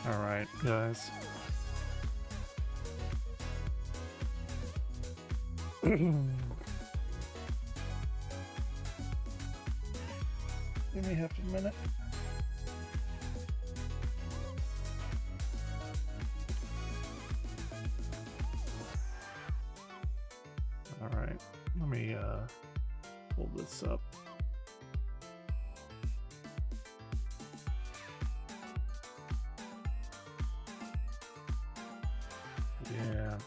Alright, guys. Give me half a minute. Alright, let me pull this up. Yeah,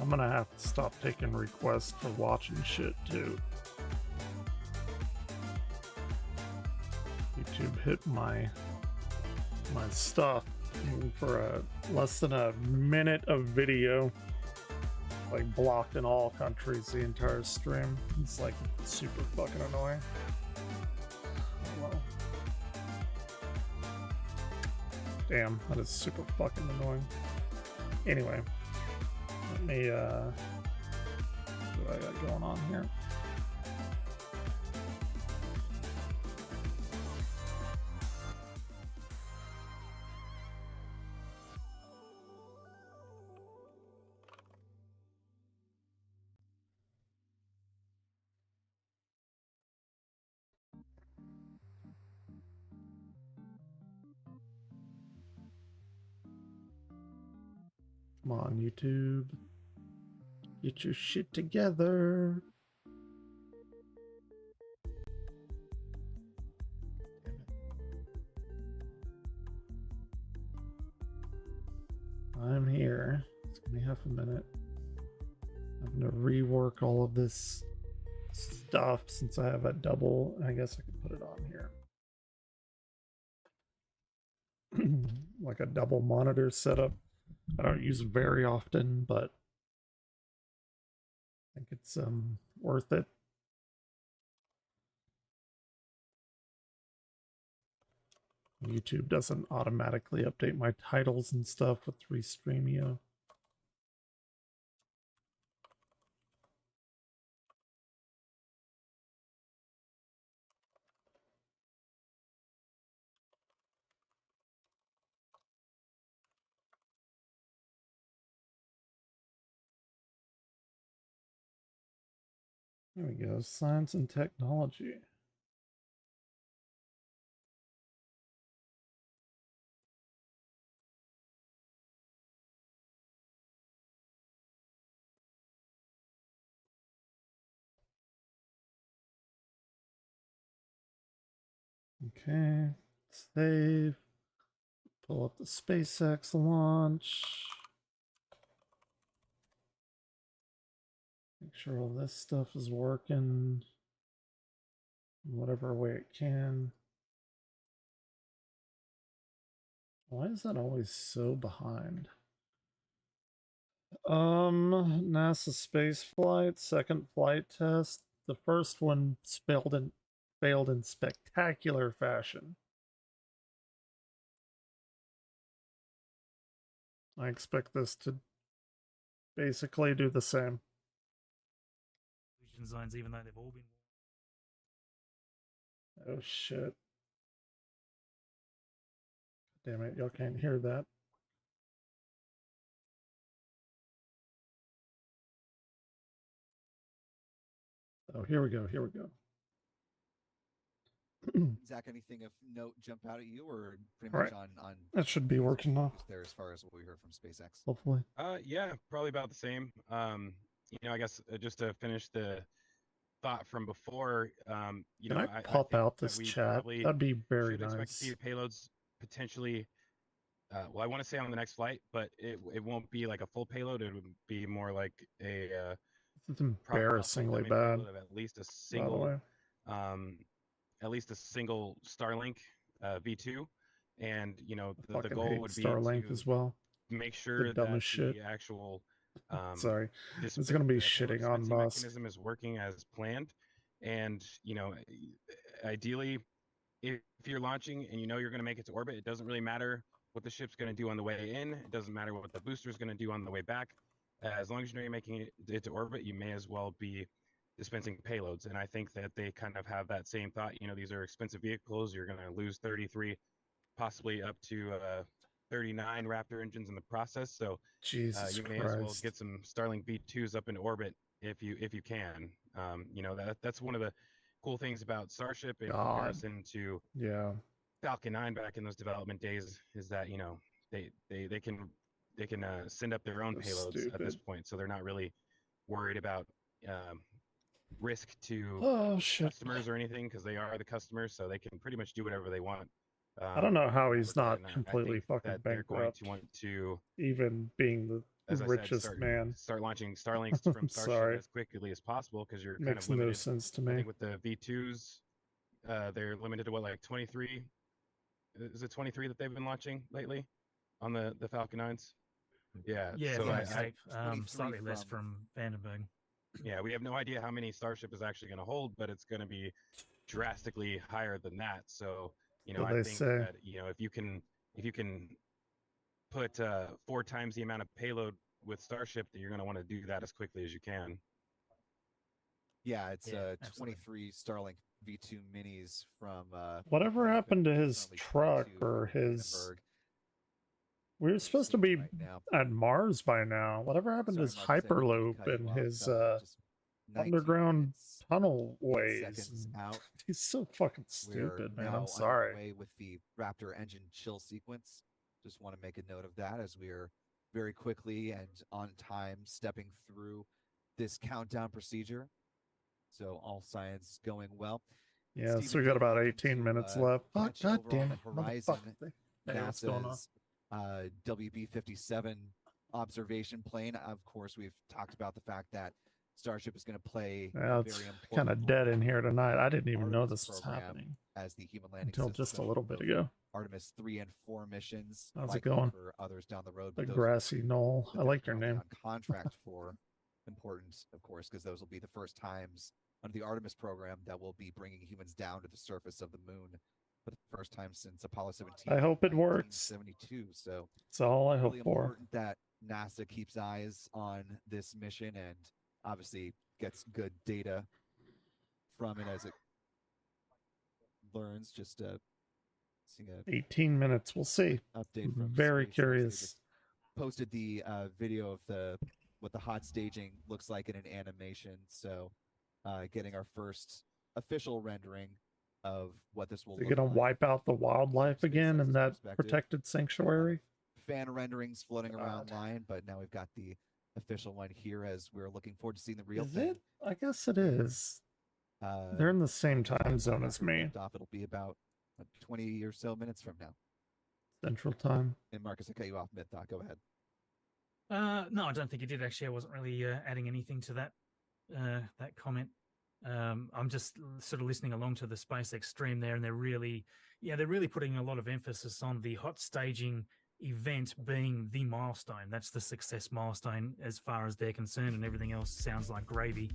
I'm gonna have to stop taking requests for watching shit too. YouTube hit my stuff for less than a minute of video, like blocked in all countries the entire stream. It's like super fucking annoying. Well, damn, that is super fucking annoying. Anyway, let me see what I got going on here. Come on, YouTube. Get your shit together. I'm here. It's gonna be half a minute. I'm gonna rework all of this stuff since I have a double. I guess I can put it on here. Like a double monitor setup. I don't use it very often, but I think it's worth it. YouTube doesn't automatically update my titles and stuff with Restreamio. There we go, science and technology. Okay, save. Pull up the SpaceX launch. Make sure all this stuff is working in whatever way it can. Why is that always so behind? NASA space flight, second flight test. The first one failed in spectacular fashion. I expect this to basically do the same. Zones, even though they've all been. Oh shit. Damn it, y'all can't hear that. Oh, here we go, here we go. Zach, anything of note jump out at you, or pretty All much right. on That should be working now. there as far as what we heard from SpaceX? Hopefully. Yeah, probably about the same. I guess just to finish the thought from before, Can I pop out this chat? That'd be very nice. Expect to see payloads potentially. Well, I want to say on the next flight, but it won't be like a full payload. It would be more like a. It's embarrassingly bad. Of at least a single, at least a single Starlink V2, and the goal would be Starlink to as well. make sure that the actual sorry, it's gonna be shitting on Musk. Mechanism is working as planned, and ideally, if you're launching and you're going to make it to orbit, it doesn't really matter what the ship's going to do on the way in. It doesn't matter what the booster is going to do on the way back. As long as you're making it to orbit, you may as well be dispensing payloads. And I think that they kind of have that same thought. These are expensive vehicles. You're going to lose 33, possibly up to 39 Raptor engines in the process. So Jesus you may as well Christ. get some Starlink V2s up in orbit if you can. You know, that's one of the cool things about Starship in God. comparison to Yeah. Falcon 9 back in those development days, is that, you know, they can send up their own That's payloads at this stupid. point, so they're not really worried about risk to Oh shit. customers or anything, because they are the customers, so they can pretty much do whatever they want. I don't know how in that he's not regard, and I completely think fucking that they're going bankrupt, to want to, even being the as I said, richest man. start launching Starlinks from I'm Starship sorry. as quickly as possible, because you're kind Makes of no limited. sense to I me. think with the V2s, they're limited to what, like 23? Is it 23 that they've been launching lately on the Falcon 9s? Yeah. Yeah, So from I- Escape, 23 slightly less from- from Vandenberg. yeah, we have no idea how many Starship is actually going to hold, but it's going to be drastically higher than that. So, you know, So I they think say. that, you know, if you can put 4 times the amount of payload with Starship, that you're going to want to do that as quickly as you can. Yeah, it's Yeah, absolutely. 23 Starlink V2 minis from Whatever happened to his currently truck 22 or from his? Vandenberg. We were We're supposed to seeing be right now. at Mars by now. Whatever happened to his Sorry, Marcus, I didn't mean to hyperloop cut you and off. his Just 19 underground minutes, tunnel 8 ways? seconds and- out. He's so fucking We're stupid, man. now I'm sorry. underway with the Raptor engine chill sequence. Just want to make a note of that as we are very quickly and on time stepping through this countdown procedure. So all signs going well. Yeah, so Steven we got did about happen 18 to, minutes left. Oh, catch God over on damn the it. horizon Motherfucker. Hey, what's going on? NASA's WB-57 observation plane. Of course, we've talked about the fact that Starship is going to play Yeah, a it's very important kind of role dead in here tonight. I didn't even know Artemis this was program happening as the human landing until just a system, little bit both ago. Artemis 3 and 4 missions. How's it likely going? for others down the road? The but those grassy knoll. that I they're like your currently name. on contract for. Important, of course, because those will be the first times under the Artemis program that will be bringing humans down to the surface of the moon for the first time since Apollo 17. I hope it works. 1972. So That's all I hope really for. important that NASA keeps eyes on this mission and obviously gets good data from it as it learns. Just seeing a 18 minutes. We'll see. update from Very SpaceX. They curious. just posted the video of what the hot staging looks like in an animation. So getting our first official rendering of what this will They're look gonna like. wipe out the wildlife again in SpaceX's that perspective. protected sanctuary. Fan renderings floating around God. line, but now we've got the official one here as we're looking forward to seeing the real Is thing. it? I guess it is. Uh, They're in the same by the time zone as after me. liftoff, it'll be about 20 or so minutes from now. Central time. And Marcus, I cut you off mid-thought. Go ahead. No, I don't think he did actually. I wasn't really adding anything to that that comment. I'm just sort of listening along to the SpaceX stream there, and they're really putting a lot of emphasis on the hot staging event being the milestone. That's the success milestone as far as they're concerned, and everything else sounds like gravy.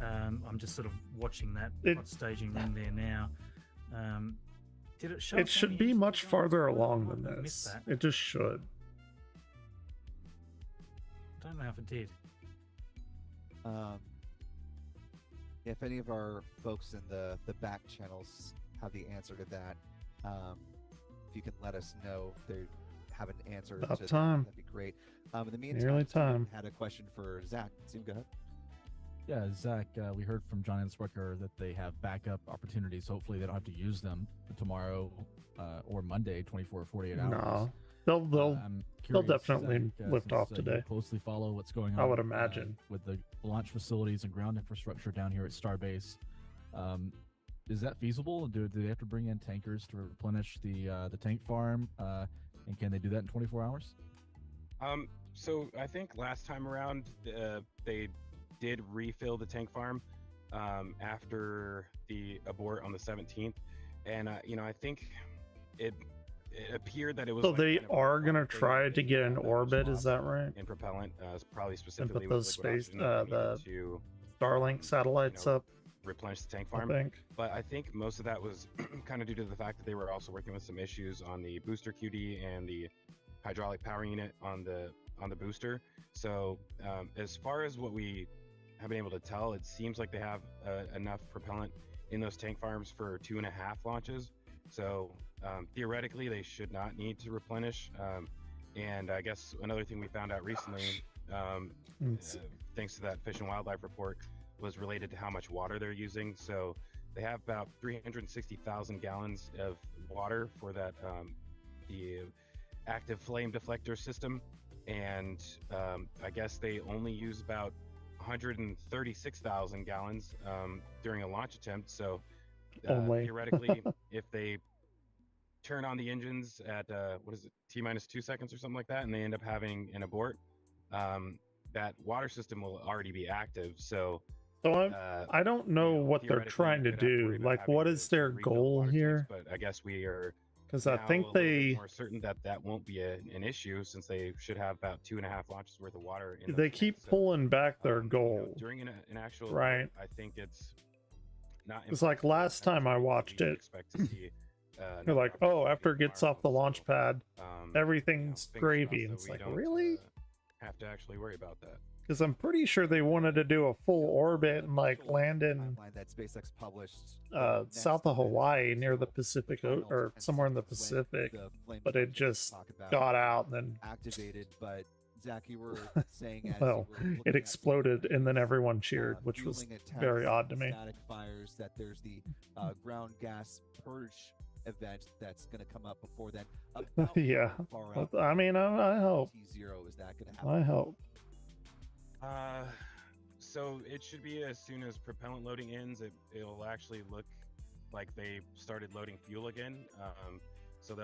I'm just sort of watching that hot staging in there now. Did it show? It should be much farther along than I missed this. that. It just should. I don't know if it did. If any of our folks in the back channels have the answer to that, if you can let us know if they have an answer About to time. that'd be great. In the meantime, Nearly Steven time. had a question for Zach. Steven, go ahead. Yeah, Zach, we heard from John Answecker that they have backup opportunities. Hopefully, they don't have to use them tomorrow or Monday, 24 or 48 hours. No. They'll I'm they'll curious, definitely Zach, lift off you today. closely follow what's going on. I would imagine. With the launch facilities and ground infrastructure down here at Starbase. Is that feasible? Do they have to bring in tankers to replenish the tank farm? And can they do that in 24 hours? So I think last time around they did refill the tank farm after the abort on the 17th, and I think it appeared that it was. So like they kind of a are gonna thing try that to they get in was orbit. Is lost that right? in propellant, probably specifically with those liquid space- oxygen that they needed the to Starlink satellites up. replenish the tank I farm. think. But I think most of that was kind of due to the fact that they were also working with some issues on the booster QD and the hydraulic power unit on the booster. So as far as what we have been able to tell, it seems like they have enough propellant in those tank farms for 2.5 launches. So Theoretically, they should not need to replenish. And I guess another thing we found out recently, thanks to that Fish and Wildlife report, was related to how much water they're using. So they have about 360,000 gallons of water for that the active flame deflector system, and I guess they only use about 136,000 gallons during a launch attempt. So Only. theoretically, if they turn on the engines at what is it, T-minus 2 seconds or something like that, and they end up having an abort, that water system will already be active. So I don't know what they're theoretically, trying to you could have to worry do. about Like, having what to is their refill the goal water here? tanks, but I guess we are Because I now think a little bit they more certain that that won't be an issue, since they should have about 2.5 launches worth of water in they those keep tanks. So, pulling back their you know, goal. during an actual Right. event, I think it's not. It's like impossible last time I that we watched would it, expect to see, You're another like, oh, opportunity after to it gets fire off the them. launch So, pad, everything's fingers gravy. crossed And it's that we like, don't, really? have to actually worry about that. Because I'm pretty sure they wanted to do a full orbit and like land in Timeline that SpaceX published south of Hawaii near the Pacific or somewhere in the Pacific, but it just got out and then activated. But Zach, you were saying as well, you were looking it at exploded and then everyone some, cheered, which was fueling attempts, very odd to me. Static fires, that there's the ground gas purge event that's going to come up before then. About Yeah. how far out I mean, I hope. T0 is that going to happen? I hope. So it should be as soon as propellant loading ends, it'll actually look like they started loading fuel again. So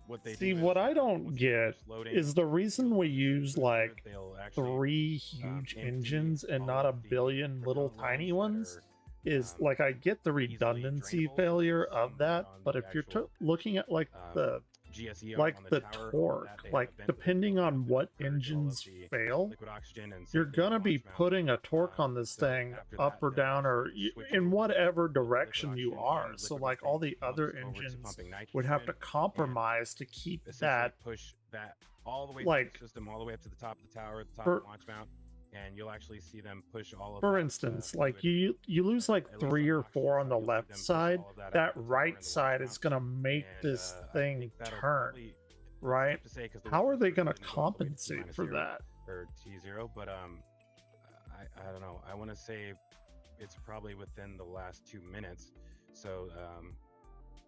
what they See, do what is, I don't once they get finish loading, is the reason we use booster, like they'll actually, 3 huge empty engines and all not a of the billion little propellant tiny loads that ones. are, Is like I get the easily redundancy drainable failure because of some that, are on but the if you're actual, looking at like the GSE like on the tower, all of torque, that, they have like a vent that depending goes on up to what purge all of engines the fail, liquid oxygen and you're safety in the gonna be launch mount. putting a torque on this So thing after up that, or they'll down or actually switch in over whatever the liquid direction you oxygen are. and So liquid like all methane the other pumps over to engines pumping would have to nitrogen and compromise to keep essentially that push that all the way like, through the system, all the way up to the top of the tower, the top for- of the launch mount, and you'll actually see them push all of for that, instance, like fluid, you lose like at least 3 on or the 4 on oxygen the side, you'll see them left push side. all of that up That to the tower right and the launch side mount. is gonna make And, this I thing think that'll turn, probably- it's right? tough to say 'cause the How are work they booster gonna didn't go all the way to compensate T-minus for 0 that? or T0, but I don't know. I want to say it's probably within the last 2 minutes. So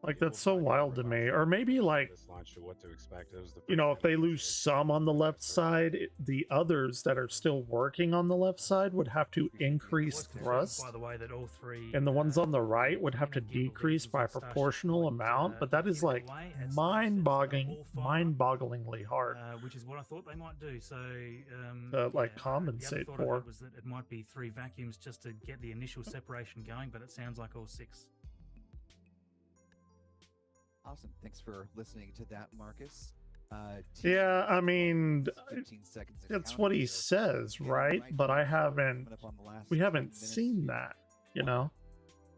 Like we'll that's so probably get wild to more me. information Or maybe on like, this launch of what to expect. It was the you know, first if they time lose SpaceX some on the did left that. side, the others that are still working on the left side would have to I increase was confirmed, thrust, by the way, that all three and the ones on the right would have to internet gimbal decrease vehicles by a on Starship proportional would, amount. But that is give it like away at Starship, mind-boggling, all 5, mind-bogglingly hard which is what I thought they might do. So, to like the other compensate thought I for. had was that it might be 3 vacuums just to get the initial separation going, but it sounds like all 6. Awesome. Thanks for listening to that, Marcus. Yeah, I mean, 15 seconds to that's count what he here. says, Getting right? But I to haven't. coming up on the last We 10 haven't minutes seen to that, you know.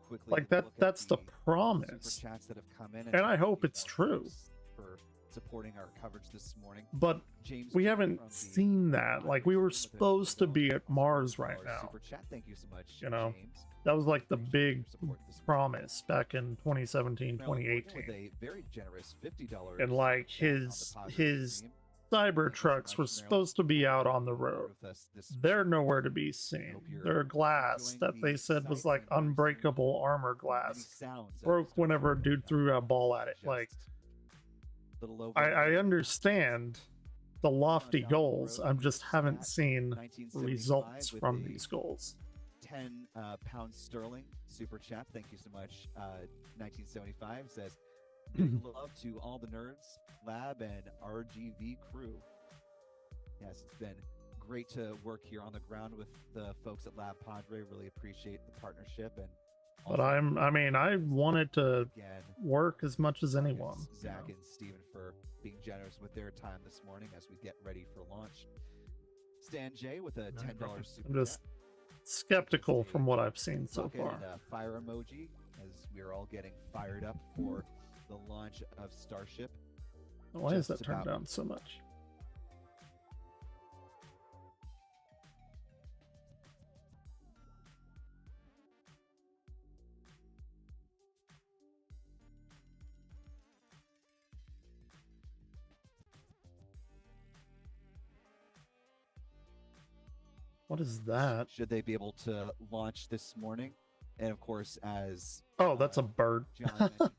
quickly Like that. look at That's the super promise. chats that have come in, And I thank hope you it's all true. folks for supporting our coverage this morning. But James we G haven't from the seen that. Like we were stream with a supposed to be at $12 Mars right now. super chat. Thank you so much, You know, James. that was like the Appreciate your big support this morning. promise back in 2017, Marilyn Morgan 2018. with a very generous $50 And like chat on the his Padres stream. Cybertrucks were supposed to be out on the road. With us this They're nowhere to be seen. Hope you're Their glass enjoying that the they said was sights like and voices unbreakable armor many glass sounds of broke whenever a Starship dude threw a ball at it. Just Like little over I understand the lofty down the goals. road, I just haven't Stat, seen 1975 results with from a these goals. 10 pounds sterling super chat. Thank you so much. 1975 says, big love to all the nerds, lab, and RGV crew. Yes, it's been great to work here on the ground with the folks at Lab Padre. Really appreciate the partnership. And But also, I mean, I wanted to again, work as much as Marcus, anyone. you Zach, know. and Steven for being generous with their time this morning as we get ready for launch. Stan J with a No $10 problem. super I'm just chat. skeptical from what I've seen so Rocket far. and a fire emoji as we're all getting fired up for the launch of Starship. Why is just that turned about- down so much? What is that? Should they be able to launch this morning? And of course, as Oh, that's a bird. John mentioned,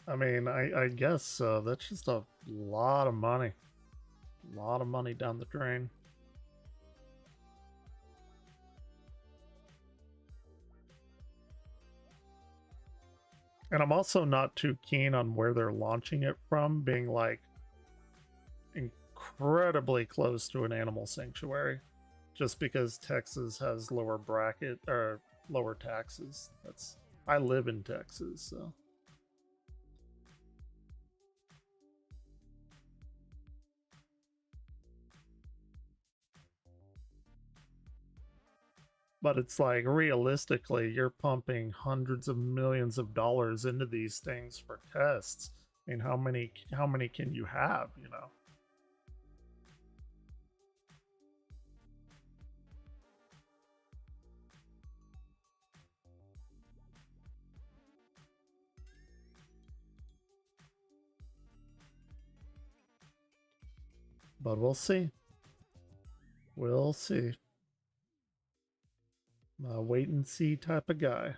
I mean, I guess so. That's just a lot of money. A lot of money down the drain. And I'm also not too keen on where they're launching it from being like incredibly close to an animal sanctuary, just because Texas has lower bracket or lower taxes. I live in Texas, so. But it's like, realistically, you're pumping hundreds of millions of dollars into these things for tests. I mean, how many can you have, you know? But we'll see. We'll see. I'm a wait and see type of guy.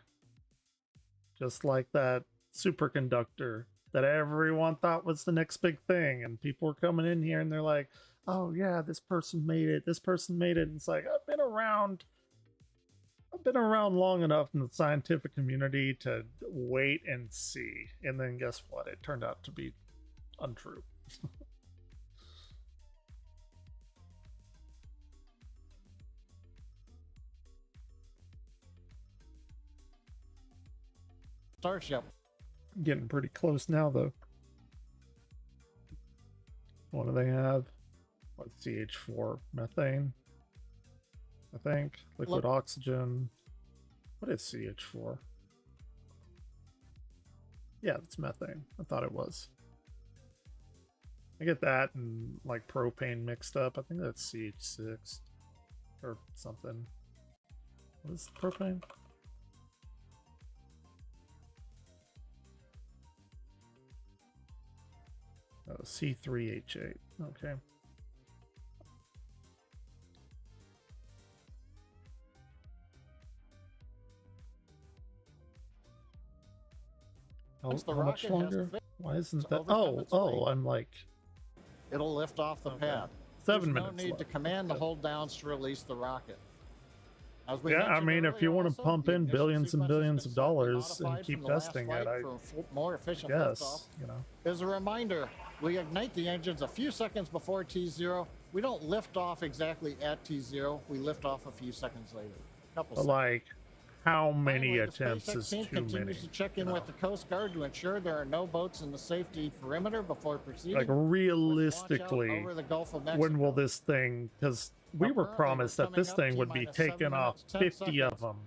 Just like that superconductor that everyone thought was the next big thing, and people were coming in here and they're like, oh yeah, this person made it, this person made it. And it's like, I've been around long enough in the scientific community to wait and see. And then guess what? It turned out to be untrue. Starship. Getting pretty close now, though. What do they have? What, CH4? Methane? I think. Liquid oxygen. What is CH4? Yeah, it's methane. I thought it was. I get that and like propane mixed up. I think that's CH6 or something. What is propane? Oh, C3H8. Okay. Once the How much rocket has longer? to Why isn't to that? overcome Oh, its weight. I'm like It'll lift off the pad. 7 There's minutes. no need to left. command the hold downs to release the rocket. As we Yeah, I mentioned mean, if you earlier want to also, pump the in ignition billions and sequence has billions been of slightly dollars and modified keep from the last testing flight it, I for more efficient guess, liftoff. you know. As a reminder, we ignite the engines a few seconds before T0. We don't lift off exactly at T0. We lift off a few seconds later. Couple But seconds. like, how many Finally, the attempts SpaceX is team too continues many? to check in you with know? the Coast Guard to ensure there are no boats in the safety perimeter before proceeding. Like, with launch out realistically, over the Gulf of Mexico. when will this thing? Because we were Apparently, promised we're that this coming up thing would be T-minus 7 taken off minutes, 10 50 of seconds. them.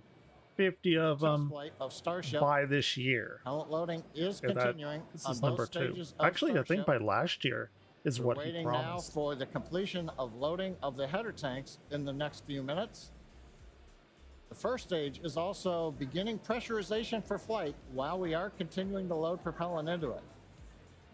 50 of Test them flight of Starship. by this year. Pellet loading is Yeah, continuing this on is both number 2. stages of Actually, I think Starship. by last year is We're what he waiting now promised. for the completion of loading of the header tanks in the next few minutes. The first stage is also beginning pressurization for flight while we are continuing to load propellant into it.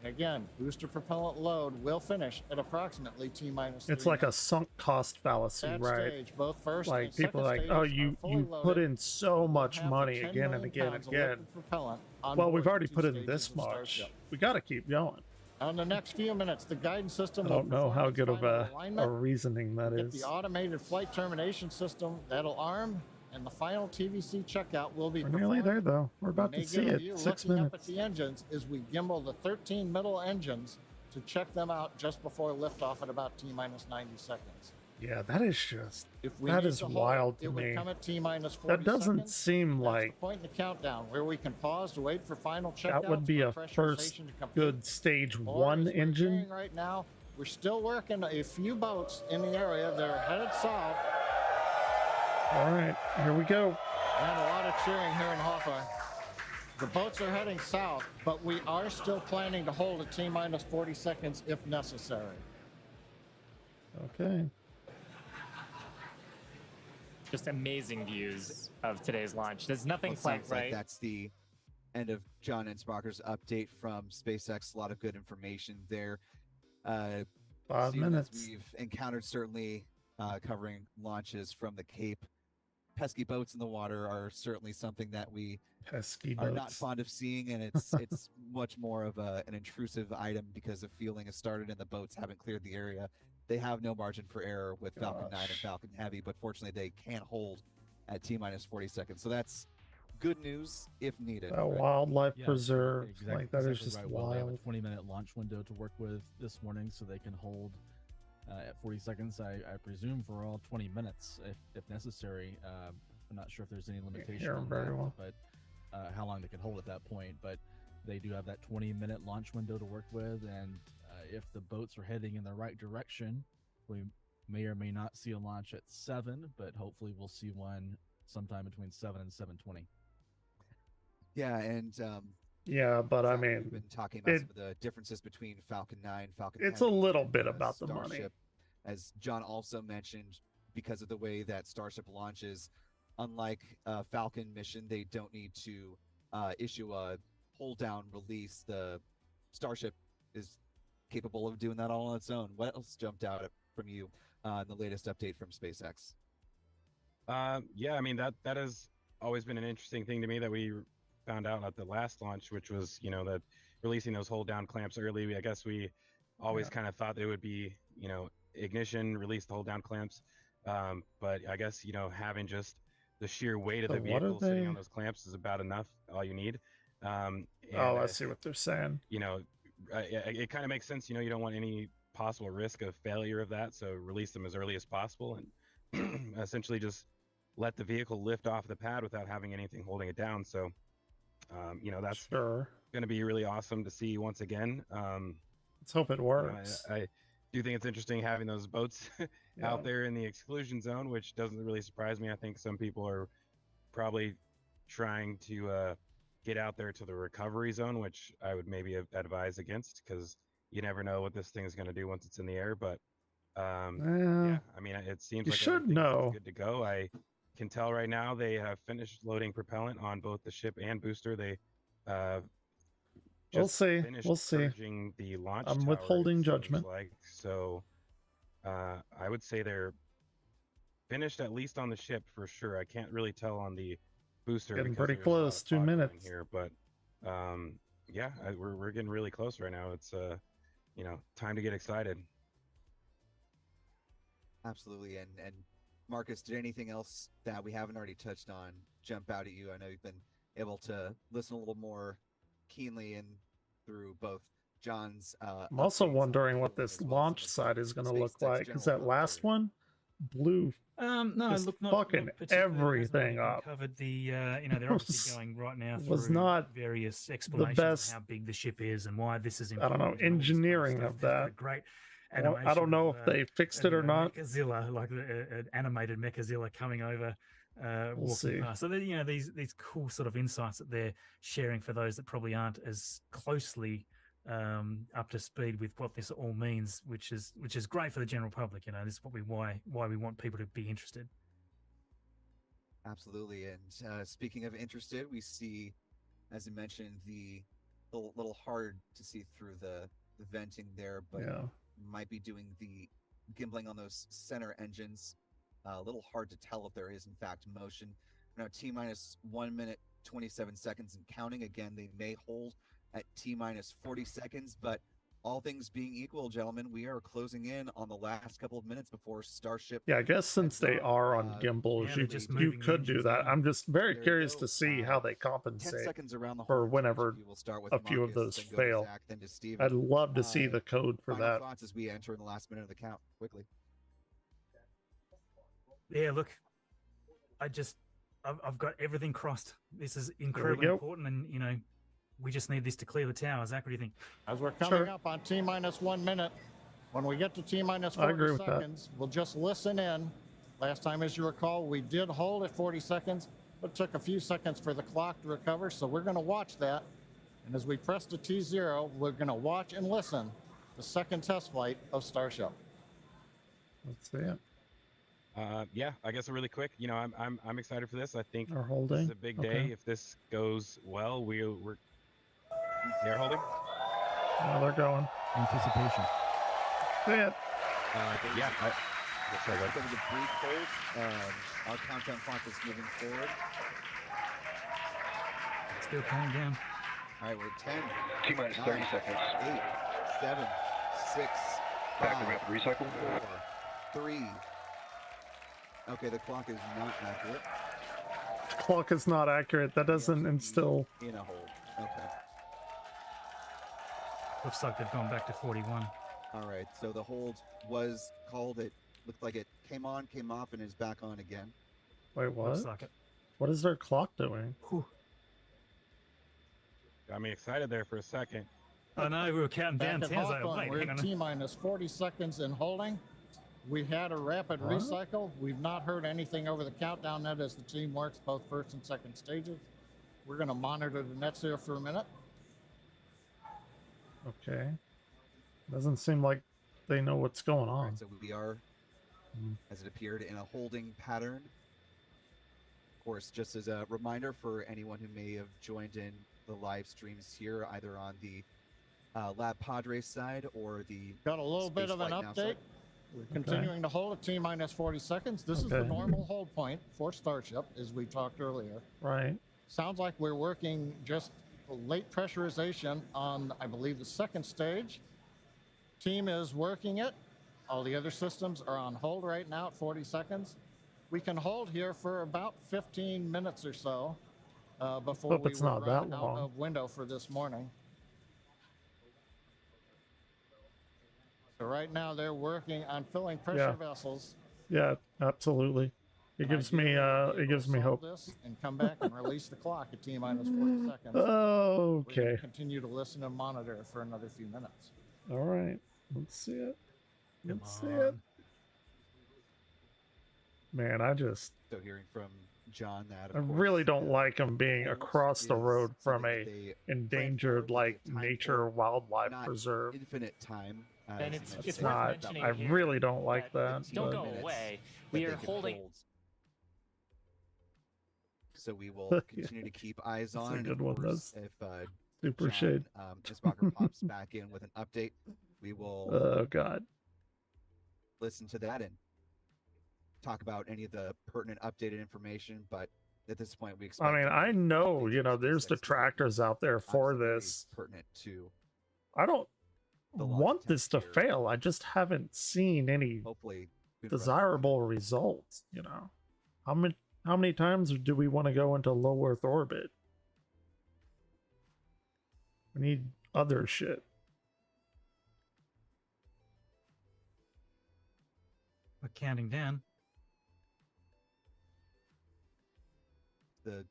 Again, booster propellant load will finish at approximately T-minus 3 It's like a minutes. sunk cost fallacy, That right? stage, both first Like, and people are second like, oh, stages you are fully you put loaded. in so We'll much have the money 10 again and million again and pounds of again. liquid propellant on Well, board we've the already two put in stages this of much. Starship. We got to keep going. On the next few minutes, the guidance system I will don't know perform how its good of final a alignment. reasoning that Get is. the automated flight termination system that'll arm, and the final TVC checkout will be We're nearly there, performed. though. We're about May to see give it. you 6 looking up at minutes. the engines as we gimbal the 13 middle engines to check them out just before liftoff at about T-minus 90 seconds. Yeah, that is just If we that need is to hold, wild to it would me. come at T-minus 40 That doesn't seconds. seem That's like the point in the countdown where we can pause to wait for final checkouts. that would be for a first pressurization to complete. good stage Or, 1 as we're engine. hearing right now, we're still working a few boats in the area that are headed south, All right, here we go. and a lot of cheering here in Hawthorne. The boats are heading south, but we are still planning to hold at T-minus 40 seconds if necessary. Okay. just amazing views of today's launch. There's nothing Well, it quite sounds like right. that's the end of John Ensbacher's update from SpaceX. A lot of good information there. 5 Stephen, as minutes. we've encountered, certainly covering launches from the Cape. Pesky boats in the water are certainly something that we Pesky are not boats. fond of seeing, and it's much more of an intrusive item because the fueling has started and the boats haven't cleared the area. They have no margin for error with Falcon 9 and Gosh. Falcon Heavy, but fortunately they can't hold at T-minus 40 seconds. So that's good news if needed. That right? wildlife Yeah, preserve, exactly, like that is exactly just right. Well, they have a wild. 20-minute launch window to work with this morning, so they can hold at 40 seconds. I presume for all 20 minutes, if necessary. I'm not sure if there's any limitation hear 'em on very that, well. but how long they can hold at that point. But they do have that 20-minute launch window to work with, and if the boats are heading in the right direction, we may or may not see a launch at 7, but hopefully we'll see one sometime between 7 and 7:20. Yeah, and Yeah, but I Zach, we've mean, been talking about it- some of the differences between Falcon 9, Falcon it's a Heavy, little and, bit about the money. Starship. As John also mentioned, because of the way that Starship launches, unlike Falcon mission, they don't need to issue a hold down release. The Starship is capable of doing that all on its own. What else jumped out from you in the latest update from SpaceX? Yeah, I mean that has always been an interesting thing to me that we found out at the last launch, which was that releasing those hold down clamps early. I guess we always kind of thought they would be ignition, release the hold down clamps, but I guess having just the sheer weight of So the what are vehicle sitting they- on those clamps is about enough. All you need. And, Oh, I see what they're saying. it kind of makes sense. You don't want any possible risk of failure of that, so release them as early as possible and essentially just let the vehicle lift off the pad without having anything holding it down. So that's Sure. going to be really awesome to see once again. Let's hope it works. I do think it's interesting having those boats Yeah. out there in the exclusion zone, which doesn't really surprise me. I think some people are probably trying to get out there to the recovery zone, which I would maybe advise against, because you never know what this thing is going to do once it's in the air. But yeah, I mean, it seems you like should everything's know. good to go. I can tell right now they have finished loading propellant on both the ship and booster. They We'll just see. finished We'll see. purging the launch I'm tower, withholding it seems judgment. like. So I would say they're finished at least on the ship for sure. I can't really tell on the booster. Getting because pretty there's a lot close, of 2 fog going minutes. here, but yeah, we're getting really close right now. It's time to get excited. Absolutely. And Marcus, did anything else that we haven't already touched on jump out at you? I know you've been able to listen a little more keenly and through both John's I'm also updates on wondering the what fueling this as well as launch some of side is going to SpaceX look like, because general that last commentary. one blew No, just look, not fucking particularly. It hasn't everything really been up. covered. They're obviously going right now was through not various explanations best- of how big the ship is and why this is I don't know, important and all this kind engineering stuff. of They've got a that. great I don't animation know of, if they fixed it or not. Mechazilla, like an animated Mechazilla coming over, walking see. past. So these cool sort of insights that they're sharing for those that probably aren't as closely up to speed with what this all means, which is great for the general public. This is why we want people to be interested. Absolutely. And speaking of interested, we see, as you mentioned, the little hard to see through the venting there, but Yeah. might be doing the gimbling on those center engines. A little hard to tell if there is in fact motion. Now T-minus 1 minute 27 seconds and counting. Again, they may hold at T-minus 40 seconds, but all things being equal, gentlemen, we are closing in on the last couple of minutes before Starship. Yeah, I guess since they are on gimbals, yeah, they're just you moving the could do engines that. now. I'm just very There you curious go. to see how they 10 compensate. seconds around the for horn. whenever We will start with a few of Marcus, those then go to fail. Zach, then to Steven. I'd love to see Uh, the code for Final that. thoughts as we enter in the last minute of the count. Quickly. Yeah, look, I've got everything crossed. This is incredibly go. important, and we just need this to clear the tower. Zach, what do you think? As we're coming Sure. up on T-minus 1 minute, when we get to T-minus I agree 40 with that. seconds, we'll just listen in. Last time, as you recall, we did hold at 40 seconds, but it took a few seconds for the clock to recover, so we're going to watch that. And as we press to T0, we're going to watch and listen the second test flight of Starship. Let's see it. Yeah, I guess really quick. You know, I'm excited for this. I think They're this holding. is a big day. Okay. If this goes well, they're holding. Now they're going. Anticipation. Yeah. Yeah. Sorry, Let's go go to the brief hold. Our countdown clock is moving forward. Still counting down. All right, we're at 10. T-minus 30 seconds. 8, 7, 6, Back to 5, rapid recycle. 4, 3. Okay, the clock is not accurate. Clock is not accurate. That doesn't instill. In a hold. Okay. Looks like they've gone back to 41. All right, so the hold was called. It looked like it came on, came off, and is back on again. Wait, what? Looks like it. What is their clock doing? Whew. Got me excited there for a second. I know, we were counting down Back at 10. I was like, Hawthorne, wait, we're hang at on. T-minus 40 seconds in holding. We had a rapid What? recycle. We've not heard anything over the countdown net as the team works both first and second stages. We're going to monitor the nets here for a minute. Okay. Doesn't seem like they know what's going All on. right, so we are, Hmm. as it appeared, in a holding pattern. Of course, just as a reminder for anyone who may have joined in the live streams here, either on the Lab Padres side or the Got a little bit of an Spaceflight Now update. side. We're continuing to hold at T-minus 40 seconds. This is the Okay. normal hold point for Starship, as we talked earlier. Right. Sounds like we're working just late pressurization on, I believe, the second stage. Team is working it. All the other systems are on hold right now at 40 seconds. We can hold here for about 15 minutes or so before Hope we it's not run that out long. of window for this morning. So right now they're working on filling pressure Yeah. vessels. Yeah, absolutely. It gives me it gives me hope. This and come back and release the clock at T-minus 40 seconds. We're Okay. gonna continue to listen and monitor for another few minutes. All right. Let's see it. Come Let's see it. on. Man, I just So hearing from John that of I course, really don't like them being holds across the is road from something a that they endangered plan like for, time nature for, wildlife not preserve. infinite time. And as you it's mentioned, It's worth not. mentioning I here really don't like that. Don't but- go minutes away. that We they are can holding. hold. So we will Yeah. continue to keep eyes That's a on. And good of one. course, That's if super John, shade. Isbacher pops back in with an update, we will Oh god. listen to that and talk about any of the pertinent updated information. But at this point, we expect. I mean, I know, you know, there's detractors out there for obviously very this. pertinent to I don't the launch want this to attempt here. fail. I just haven't seen any Hopefully, sooner rather than desirable results, you know. How many times do we want to go into low Earth orbit? We need other shit. We're counting down. the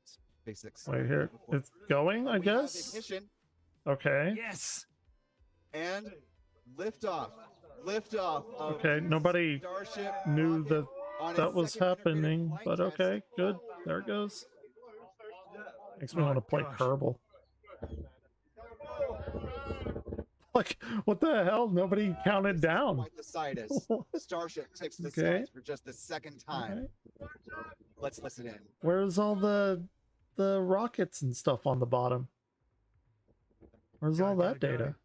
SpaceX. Wait here. It's going, I We have guess. ignition Okay. Yes. and liftoff. Liftoff. Of Okay, nobody Starship knew rocket that on its that was second integrated happening, flight but test. okay, good. There it goes. Makes me Oh want to play gosh. Kerbal. Like, what the hell? Nobody counted down. Quite the sight as Starship takes the Okay. sides for just the second time. Okay. Let's listen in. Where's all the rockets and stuff on the bottom? Where's Go, all go, that go. data?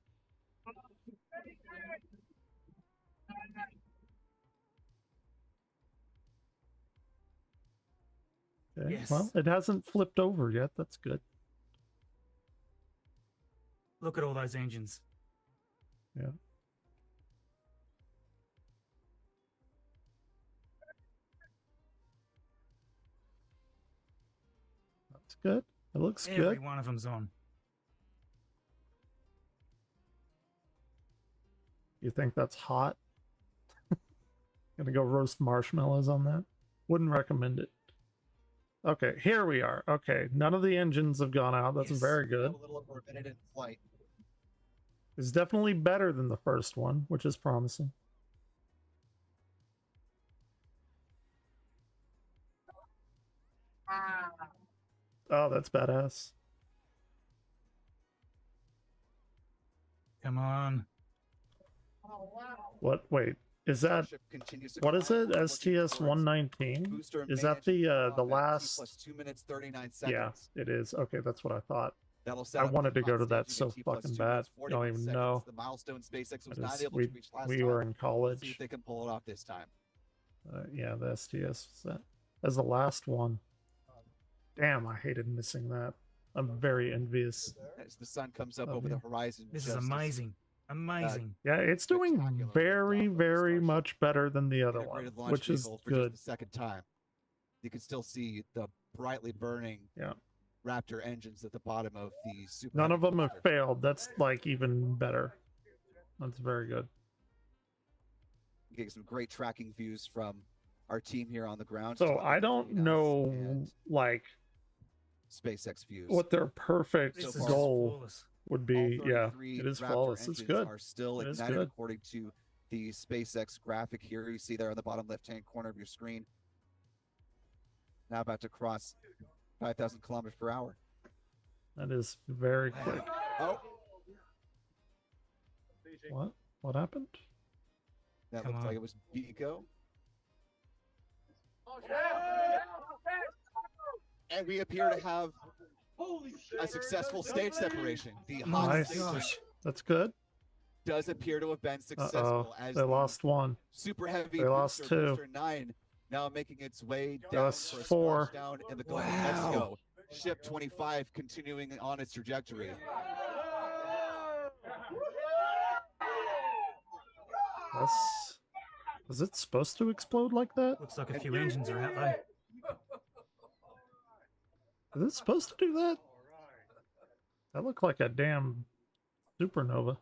Okay. Yes. Well, it hasn't flipped over yet. That's good. Look at all those engines. Yeah. That's good. It looks Every good. one of them's on. You think that's hot? Gonna go roast marshmallows on that? Wouldn't recommend it. Okay, here we are. Okay, none of the engines have gone out. That's Yes. very good. A little over a minute in flight. It's definitely better than the first one, which is promising. Oh, that's badass. Come on. What? Wait, Is that Ship continues to what is climb. it? We're looking STS towards 119? booster Is main that engine the cutoff at T last? plus 2 minutes 39 Yeah, seconds. it is. Okay, that's what I thought. That'll set I up wanted the to go hot to that staging so at T plus fucking 2 bad. minutes You don't 41 even seconds. know. The milestone SpaceX was I not just- able to reach last we time. were in Let's see college. if they can pull it off this time. Yeah, the STS was that as the last one. Damn, I hated missing that. I'm very envious. As the sun comes up Love over you. the horizon. This just is as amazing. Amazing. Yeah, it's doing spectacular very, liftoff of the very Starship much better than the other one, integrated launch which is vehicle for good. just the second time. You can still see the brightly burning Yeah. Raptor engines at the bottom of the Super None Heavy of them have booster. failed. That's like even better. That's very good. Getting some great tracking views from our team here on the ground. So talking I don't between us know and like SpaceX views. what their perfect This so is just goal flawless. would All be. Yeah, 33 it is Raptor flawless. It's engines good. are still It is ignited good. according to the SpaceX graphic here. You see there on the bottom left-hand corner of your screen. Now about to cross 5,000 kilometers per hour. That is very quick. Oh, What? What happened? that Come looks on. like it was Bico. And we appear to have a successful stage separation. The hot Nice. stage That's good. does appear to have been Uh successful oh, as they the lost one. super heavy They lost booster, two. booster 9 now making its way down Lost for a four. splashdown in the Gulf of Mexico. Ship 25 continuing on its trajectory. That's. Was it supposed to explode like that? Looks like a few engines are out though. Is it supposed to do that? That looked like a damn supernova.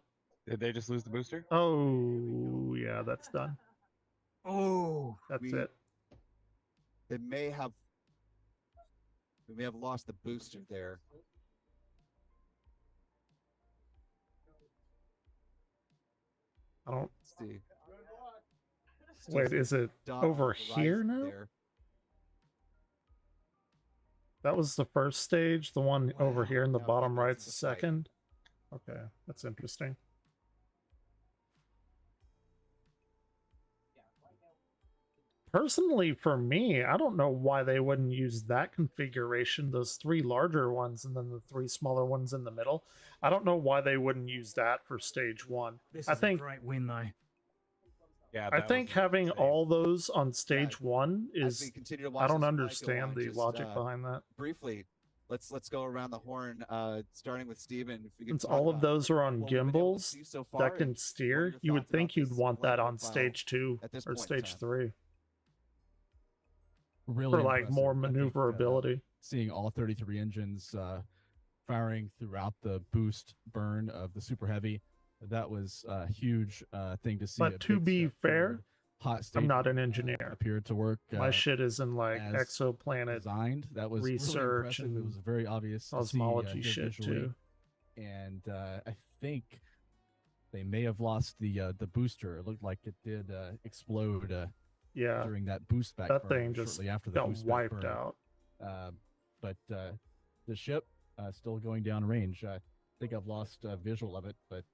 Did they just lose the booster? Oh, yeah, that's done. Oh, That's We- it. We may have lost the booster there. I don't. Let's see. Still Wait, see is it dot on over the here horizon now? there. That was the first stage. The one over Wow, here in the now bottom he gets right's the into flight. second. Okay, that's interesting. Personally, for me, I don't know why they wouldn't use that configuration, those three larger ones and then the three smaller ones in the middle. I don't know why they wouldn't use that for stage one. this I is think a great win though. Yeah, I that think was having insane. all those on stage one As we is continue to watch I don't this flight go understand on, the just, logic behind that. briefly, let's go around the horn, starting with Steven. If we can Since talk all of about those are on what we've been able to gimbals see so far that and can what are steer, your you would thoughts about think you'd this want that flight on profile stage 2 at this or point in stage time? 3 Really for like impressive. more I think, maneuverability. seeing all 33 engines firing throughout the boost burn of the Super Heavy, that was a huge thing to see. But a to big be step fair, forward. Hot I'm staging, not an engineer. appeared to work. My shit is in like as exoplanet designed. That was really research impressive. It was and very obvious to see, cosmology here shit visually. too. And I think they may have lost the booster. It looked like it did explode Yeah, during that boost back that burn thing just shortly after the got boost back wiped burn. out. But the ship still going down range. I think I've lost a visual of it, but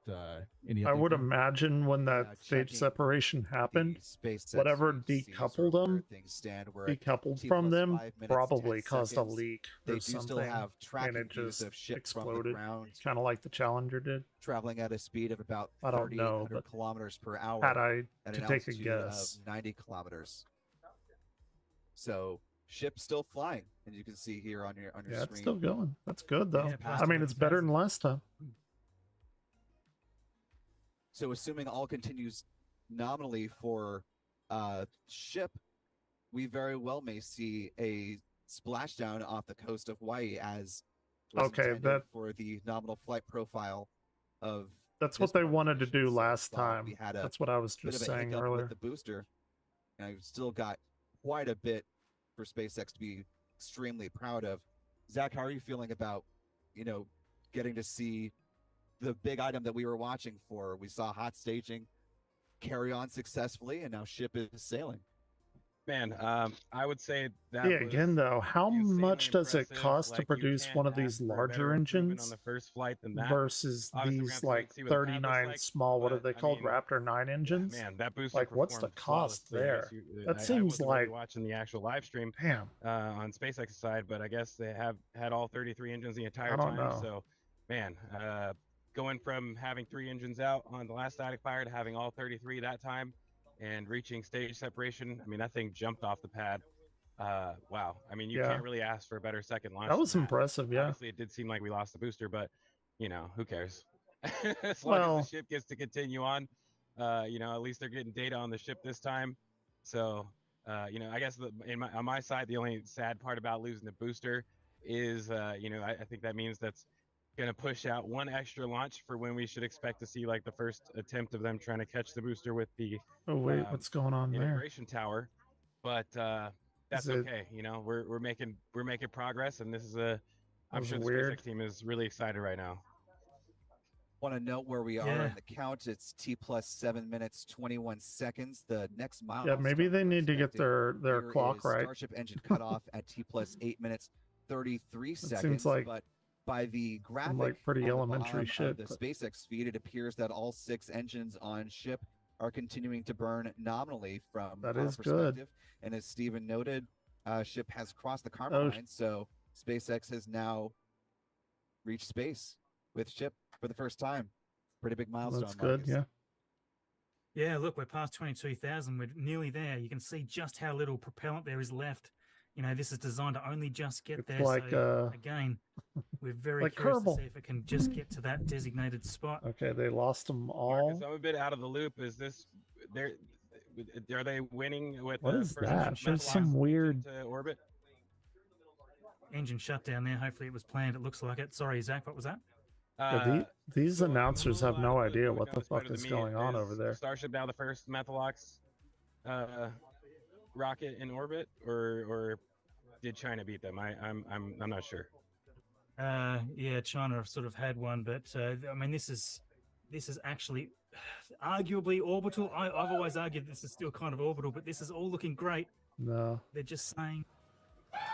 any I update would there? imagine when that Yeah, stage checking separation happened, The SpaceX whatever view to see decoupled sort of where them, things stand. We're at decoupled T from plus them 5 minutes, probably 10 caused a seconds. leak They or do still something, have and tracking it views just of ships from the exploded, ground kind of like the Challenger did. traveling at a speed of about I don't know, 3,800 but kilometers per hour Had I at to an take a altitude guess, of 90 kilometers. So ship still flying, and you can see here on your yeah, screen. it's still going. That's good though. Yeah, I past mean, it's better than 11,000. last time. So assuming all continues nominally for ship, we very well may see a splashdown off the coast of Hawaii as was Okay, intended that- for the nominal flight profile of That's this what they part of the wanted to mission. do So last we saw time. we had a That's what I was bit just of a saying hiccup earlier. with the booster, and I've still got quite a bit for SpaceX to be extremely proud of. Zach, how are you feeling about, getting to see the big item that we were watching for? We saw hot staging carry on successfully, and now ship is sailing. Man, I would say that Yeah, was again though, how insanely much does it impressive. cost to Like, you produce can't one of ask these for a better larger improvement on engines the first flight than that. versus Obviously, we're gonna these have to wait like and see what the pad looks 39 like, small, what are but they I called, mean, Raptor 9 engines? man, that booster Like, what's the performed cost flawlessly. I guess there? you, That I seems wasn't really like, watching the actual live stream damn, on SpaceX's side, but I guess they have had all 33 engines the I entire don't time. know. So, man, going from having 3 engines out on the last static fire to having all 33 that time and reaching stage separation, I mean, that thing jumped off the pad. Wow. I mean, you Yeah, can't really ask for a better second launch that than was that. impressive. Yeah. Obviously, it did seem like we lost the booster, but who cares? As long as Well, the ship gets to continue on, at least they're getting data on the ship this time. So, I guess on my side, the only sad part about losing the booster is, I think that means that's going to push out one extra launch for when we should expect to see like the first attempt of them trying to catch the booster with the oh wait, um, what's going on there? integration tower. But Is that's it, okay. We're making progress, and this is that I'm was sure the weird. SpaceX team is really excited right now. Want to note where we are Yeah. in the count. It's T plus 7 minutes 21 seconds. The next Yeah, milestone maybe they we're need to get expecting their here clock is right. Starship engine cutoff at T plus 8 minutes 33 It seconds. seems like but by the graphic like pretty on the elementary bottom shit, of the but SpaceX feed, it appears that all 6 engines on ship are continuing to burn nominally from that our is good. perspective. And as Steven noted, ship has crossed the karma Oh, line, so SpaceX has now reached space with ship for the first time. Pretty big milestone. That's good. Marcus. Yeah. Yeah, look, we're past 22,000. We're nearly there. You can see just how little propellant there is left. This is designed to only just get It's there. like So again, we're very like curious to Kerbal. see if it can just get to that designated spot. Okay, they lost them Marcus, all. I'm a bit out of the loop. Is this are they winning with What the is first that? There's Metalox some weird. into orbit? Engine shut down there. Hopefully it was planned. It looks like it. Sorry, Zach, what was that? Yeah, these So I'm a announcers little have out no of the idea loop. what It the was fuck better is than me. going on over Is there. Starship now the first Metalox rocket in orbit, or did China beat them? I'm not sure. Yeah, China sort of had one, but I mean, this is actually arguably orbital. I've always argued this is still kind of orbital, but this is all looking great. No. They're just saying,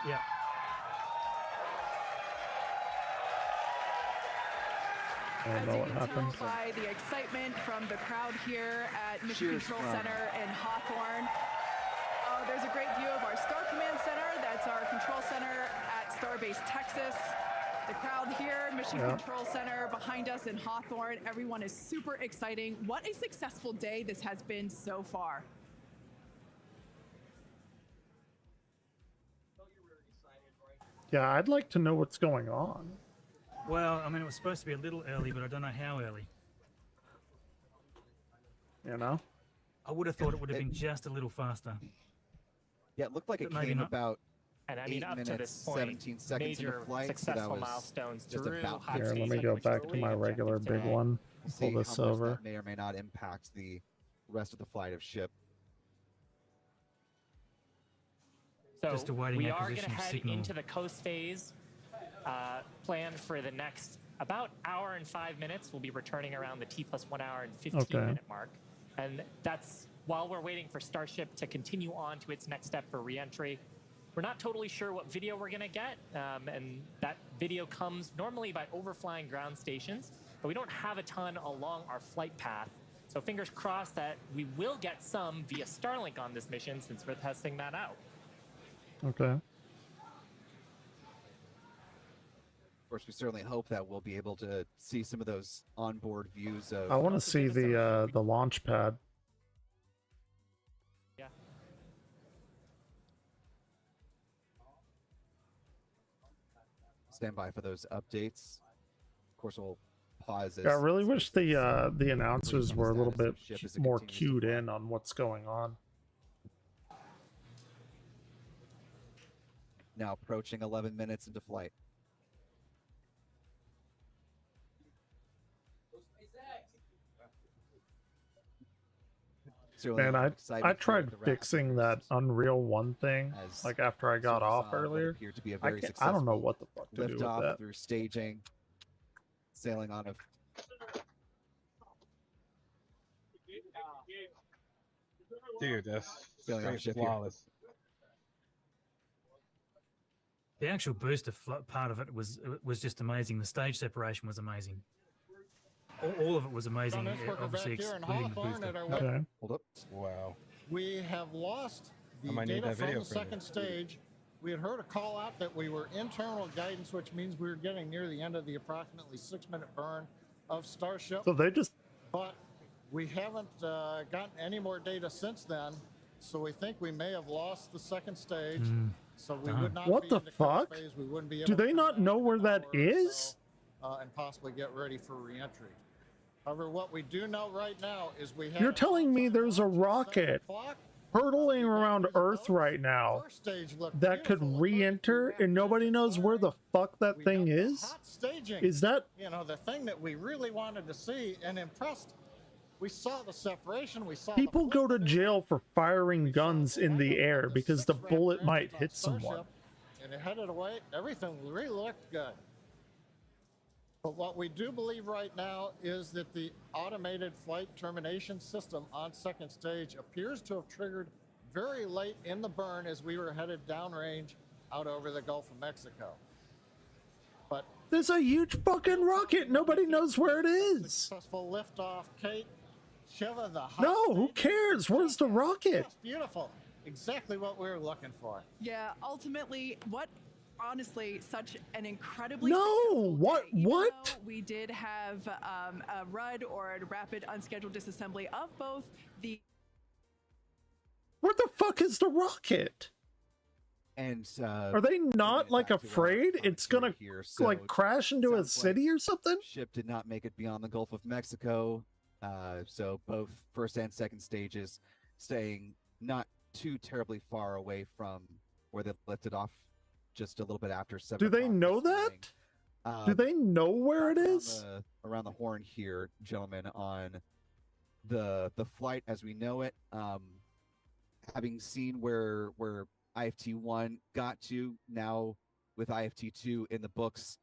yeah. I don't As know you what can happened. tell by the excitement from the crowd here at Mission Cheers Control from- Center in Hawthorne. There's a great view of our Star Command Center. That's our control center at Starbase Texas. The crowd here, Mission Yeah. Control Center behind us in Hawthorne. Everyone is super exciting. What a successful day this has been so far. Yeah, I'd like to know what's going on. Well, I mean, it was supposed to be a little early, but I don't know how early. You know? I would have thought it would have been just a little faster. Yeah, it looked like it But maybe came not. about And I mean, 8 up to minutes, this point, 17 seconds into major flight. So that successful was milestones just through about hot Here, let season, me go which is back the to my leading regular objective big today. one. We'll Pull see this how much over. that may or may not impact the rest of the flight of ship. So Just awaiting we are going acquisition to of head signal. into the coast phase, planned for the next about hour and 5 minutes. We'll be returning around the T plus 1 hour and 15-minute mark. And that's while we're waiting for Starship to continue on to its next step for reentry. We're not totally sure what video we're going to get, and that video comes normally by overflying ground stations, but we don't have a ton along our flight path. So fingers crossed that we will get some via Starlink on this mission since we're testing that out. Okay. Of course, we certainly hope that we'll be able to see some of those onboard views of. I want to see the launch pad. Yeah. Stand by for those updates. Of course, we'll pause. Yeah, I as really wish the brief announcers on were a little status bit of ship as it more continues to cued fly. in on what's going on. Now approaching 11 minutes into flight. Certainly Man, a lot of excitement I here tried at the rapid fixing that boost, Unreal One thing, as like after I got soon as off what earlier. appeared to be a I very I don't know successful what the fuck to do with liftoff that. through staging, sailing on a Dude, that's Sailing on a straight ship here. flawless. The actual booster part of it was just amazing. The stage separation was amazing. All of it was amazing. Dennis, we're Obviously, back here in excluding the Hawthorne booster. at our Okay. Hold up. Wow. We have lost I the might need data that from video the from you. second stage. We had heard a call out that we were internal guidance, which means we were getting near the end of the approximately 6-minute burn of Starship. So they just But we haven't gotten any more data since then, so we think we may have lost the second stage. So we would not What be the into cruise fuck? phase. We wouldn't be Do able to they come not back know in where an that hour or is? so, and possibly get ready for reentry. However, what we do know right now is we have. You're telling me there's a rocket hurtling around Earth right now First stage looked that could beautiful. re-enter and nobody knows where the fuck that We thing got the is? hot staging. Is that You know, the thing that we really wanted to see and impressed. We saw the separation. We saw people the go to flip jail for firing We saw guns in the momentum air of because the 6 Raptor bullet might engines on hit someone? Starship, and it headed away. Everything really looked good. But what we do believe right now is that the automated flight termination system on second stage appears to have triggered very late in the burn as we were headed downrange out over the Gulf of Mexico. But There's a huge fucking rocket. Nobody knows where it is. successful liftoff, Kate. Shiva, the hot No, who staging cares? Where's the rocket? just beautiful. Exactly what we were looking for. Yeah, ultimately, honestly, such an incredibly No, successful what- day. Even what? though we did have a RUD or a rapid unscheduled disassembly of both the Where the fuck is the rocket? And Are they bringing not it like back to our afraid it's gonna commentary here, like so crash into a sounds like city or something? ship did not make it beyond the Gulf of Mexico. So both first and second stages staying not too terribly far away from where they lifted off just a little bit after 7 Do they o'clock know this morning. that? Do they know where it Around is? around the horn here, gentlemen, on the flight as we know it. Having seen where IFT1 got to now with IFT2 in the books,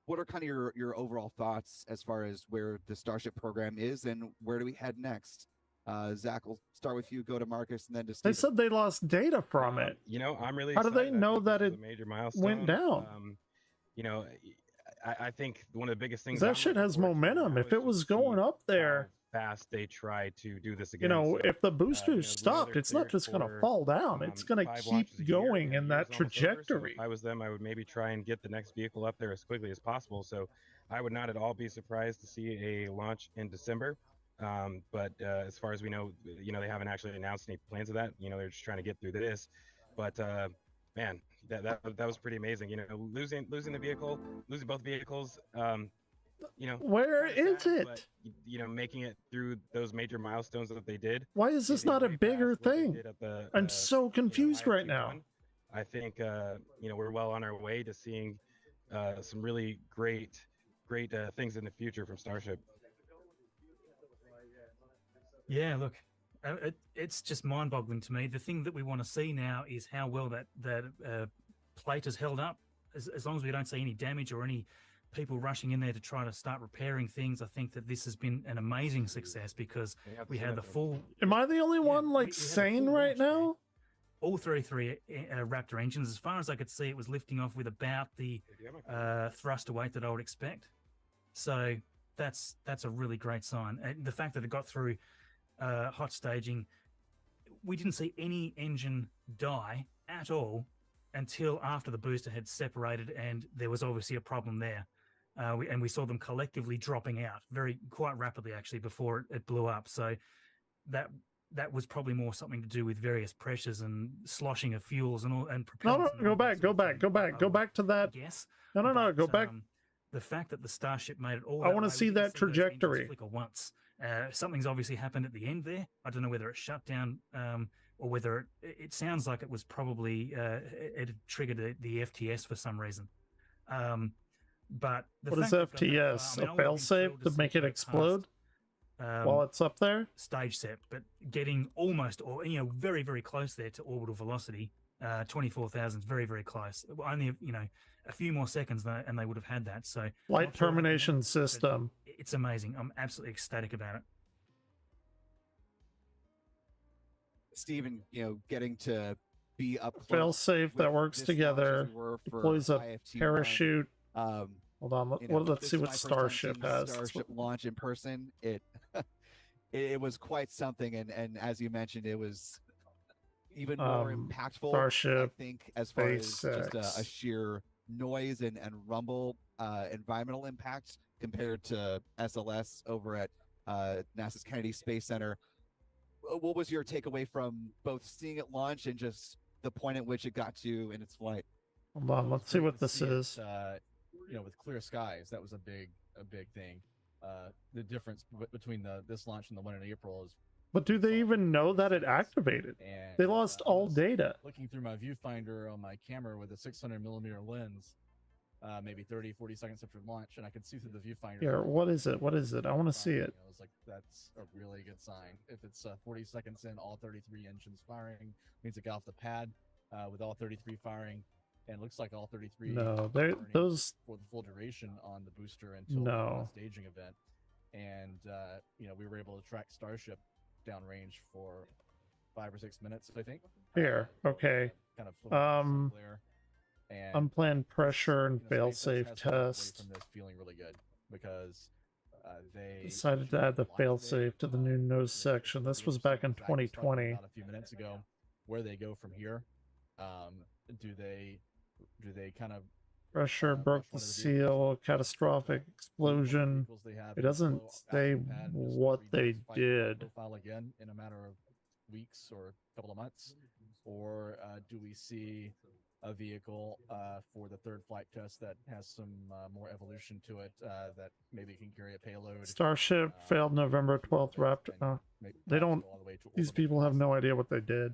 what are kind of your overall thoughts as far as where the Starship program is and where do we head next? Zach, we'll start with you, go to Marcus, and then to They Steve. said they lost data from it. You know, I'm really. How do they excited. I know think that this is it a major milestone. went down? You know, I think one of the biggest things That I'm shit looking has forward to momentum. now If is it just was to going see up there, how fast they try to do this you again. know, So, if the you boosters know, we know stopped, they're it's not cleared just going to for, fall down. It's going to 5 keep launches a year, going and in the that year's almost over, so trajectory. if I was them, I would maybe try and get the next vehicle up there as quickly as possible. So I would not at all be surprised to see a launch in December. But as far as we know, you know, they haven't actually announced any plans of that. You know, they're just trying to get through this. But man, that was pretty amazing. You know, losing the vehicle, losing both vehicles. You know, Where kinda is sad, it? but, you know, making it through those major milestones that they did. Why is this getting not a way bigger past what they thing? did at the, I'm so you know, confused right now. IFT1. I think you know, we're well on our way to seeing some really great things in the future from Starship. Yeah, look, it's just mind-boggling to me. The thing that we want to see now is how well that plate has held up. As long as we don't see any damage or any people rushing in there to try to start repairing things, I think that this has been an amazing success because we had the full. Am I the only one we like had a sane full right launch there. now? All 33 Raptor engines, as far as I could see, it was lifting off with about the thruster weight that I would expect. So that's a really great sign. And the fact that it got through hot staging, we didn't see any engine die at all until after the booster had separated, and there was obviously a problem there. We saw them collectively dropping out quite rapidly, actually, before it blew up. So that was probably more something to do with various pressures and sloshing of fuels and all and No, propellants. no, go back, go back, go back, go back to that. Yes. No, go back. The fact that the Starship made it all. I that wanna way, we see didn't that those engines trajectory. Flicker once. Something's obviously happened at the end there. I don't know whether it shut down or whether it sounds like it was probably it had triggered the FTS for some reason. But the What is fact they've gone that FTS? far, I A mean, I would've been failsafe thrilled to see make it go explode past, while it's up there? stage set, but getting almost, or very, very close there to orbital velocity. 24,000 is very, very close. Only a few more seconds, and they would have had that. So Flight not sure what termination happened, but system. it's amazing. I'm absolutely ecstatic about it. Steven, you know, getting to be up Fail safe that works together. Deploys a parachute. Hold on. Let's see what Starship has. Starship launch in person. It was quite something, and as you mentioned, it was even more impactful. Starship, I think, as far as SpaceX. just a sheer noise and rumble environmental impact compared to SLS over at NASA's Kennedy Space Center. What was your takeaway from both seeing it launch and just the point at which it got to in its flight? Hold on, let's see what this is. You know, with clear skies, that was a big thing. The difference between this launch and the one in April is. But do they even know that it activated? And, They lost all data. Looking through my viewfinder on my camera with a 600mm lens, maybe 30-40 seconds after launch, and I could see through the viewfinder. Here, what is it? What is it? I want to see it. I was like, that's a really good sign. If it's 40 seconds in, all 33 engines firing, means it got off the pad with all 33 firing, and it looks like all 33. No, those for the full duration on the booster until the staging event, and you know, we were able to track Starship downrange for 5 or 6 minutes, I think. Here, okay. Kind of and unplanned pressure and failsafe test. From this feeling really good because they decided to add the failsafe to the new nose section. This was back in 2020. A few minutes ago, where they go from here? Do they kind of pressure broke the seal, catastrophic explosion. It doesn't say what they did. Profile again in a matter of weeks or a couple of months, or do we see a vehicle for the third flight test that has some more evolution to it that maybe can carry a payload? Starship failed November 12th. Raptor. They don't. These people have no idea what they did.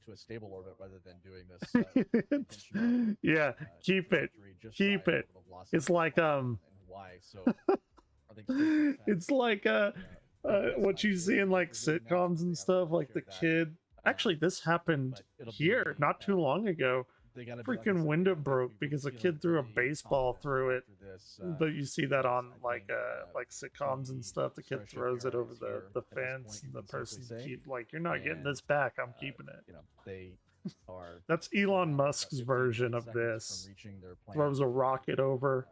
To a stable orbit rather than doing this. Yeah, keep it. Keep it. It's like why? So it's like what you see in like sitcoms and stuff, like the kid. Actually, this happened here not too long ago. Freaking window broke because a kid threw a baseball through it. But you see that on like sitcoms and stuff. The kid throws it over the fence, and the person keep like, "You're not getting this back. I'm keeping it." You know, they are. That's Elon Musk's version of this. Throws a rocket over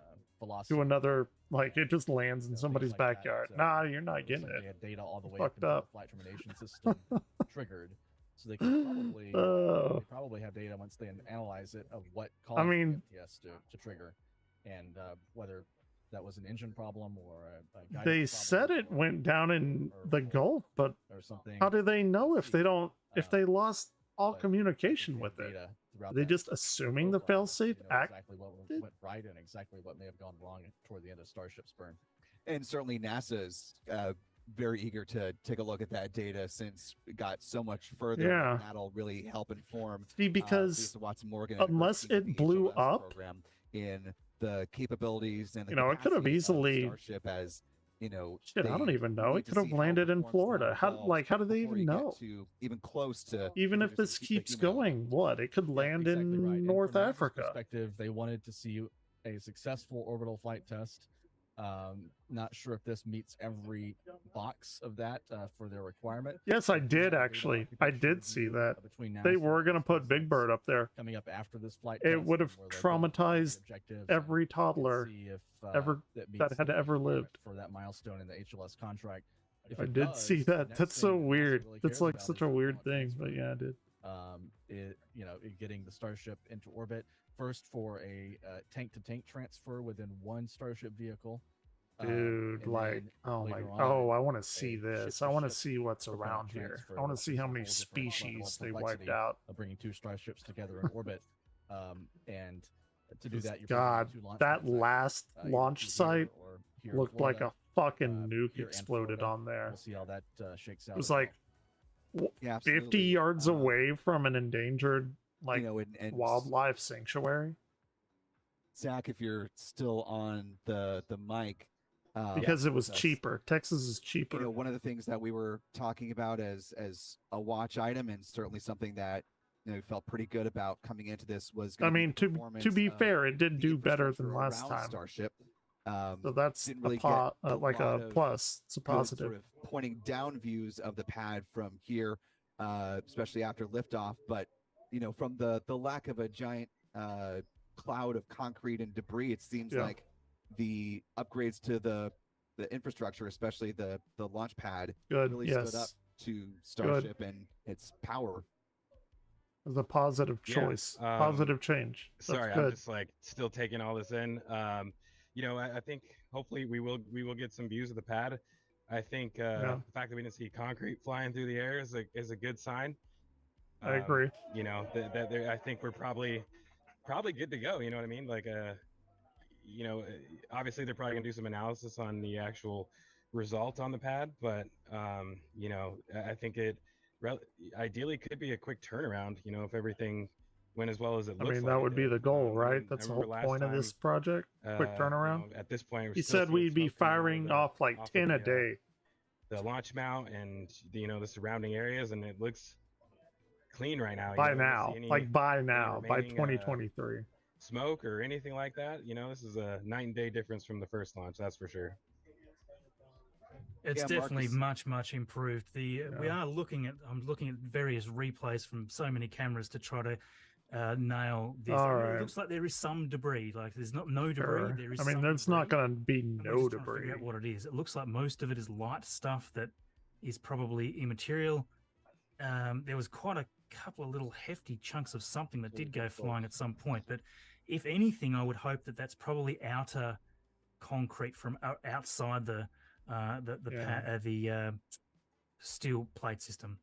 to another, like it just lands in somebody's backyard. Nah, you're not getting it. They had data all the way Fucked from up. the flight termination system triggered. So they can probably have data once they analyze it of what caused the MTS to trigger, and whether that was an engine problem or a guidance They said it went down in the Gulf, but or something. how do they know if they don't? If they lost all communication with it? Are they just assuming the failsafe act? Exactly what went right and exactly what may have gone wrong toward the end of Starship's burn. And certainly NASA's very eager to take a look at that data since it got so much further. Yeah. And that'll really help inform. See, because Watson-Morgan unless it blew up program in the capabilities and the it could have capacity of easily. Starship as Shit, I don't even know. It could have landed in Florida. How do they even know? Even close to. Even if this keeps going, what? It could land in North Africa. Perspective, they wanted to see a successful orbital flight test. Not sure if this meets every box of that for their requirement. Yes, I did actually. I did see that. They were going to put Big Bird up there. Coming up after this flight. It would have traumatized every toddler ever that had ever lived. For that milestone in the HLS contract. I did see that. That's so weird. That's like such a weird thing, but yeah, I did. Getting the Starship into orbit first for a tank-to-tank transfer within one Starship vehicle. Dude, I want to see this. I want to see what's around here. I want to see how many species they wiped out. Bringing 2 Starships together in orbit, and to do that, that last launch site looked like a fucking nuke exploded on there. We'll see how that shakes out. It was like 50 yards away from an endangered wildlife sanctuary. Zach, if you're still on the mic. Because it was cheaper. Texas is cheaper. One of the things that we were talking about as a watch item, and certainly something that we felt pretty good about coming into this was. To be fair, it did do better than last time. Starship. So that's really a plus. It's a positive. Sort of pointing down views of the pad from here, especially after liftoff. But from the lack of a giant cloud of concrete and debris, it seems Yeah. like the upgrades to the infrastructure, especially the launch pad, Good. really Yes. stood up to Starship and its power. It was a positive Yeah, choice. Positive change. That's Sorry, good. I'm just like still taking all this in. I think hopefully we will get some views of the pad. I think the fact that we didn't see concrete flying through the air is a good sign. I agree. I think we're probably good to go. You know what I mean? Like obviously they're probably gonna do some analysis on the actual result on the pad, but I think it ideally could be a quick turnaround. If everything went as well as it I looks mean, like that it would be did. the goal, I right? mean, I That's the whole remember last point of this time, project. Quick turnaround. At this point, we're He still said seeing we'd be smoke coming out of firing the- off like off of 10 a the, day. the launch mount and the surrounding areas, and it looks clean right now. By I don't now. see any Like by now. By remaining, 2023. smoke or anything like that. This is a night and day difference from the first launch, that's for sure. It's Yeah, definitely Marcus. much improved. We are looking at various replays from so many cameras to try to nail this. All It right. looks like there is some debris. Like there's not no debris. Sure. There is. I mean, some there's debris, not going to be and we're no just trying to debris. figure out what it is. It looks like most of it is light stuff that is probably immaterial. There was quite a couple of little hefty chunks of something that did go flying at some point. But if anything, I would hope that that's probably outer concrete from outside the steel plate system.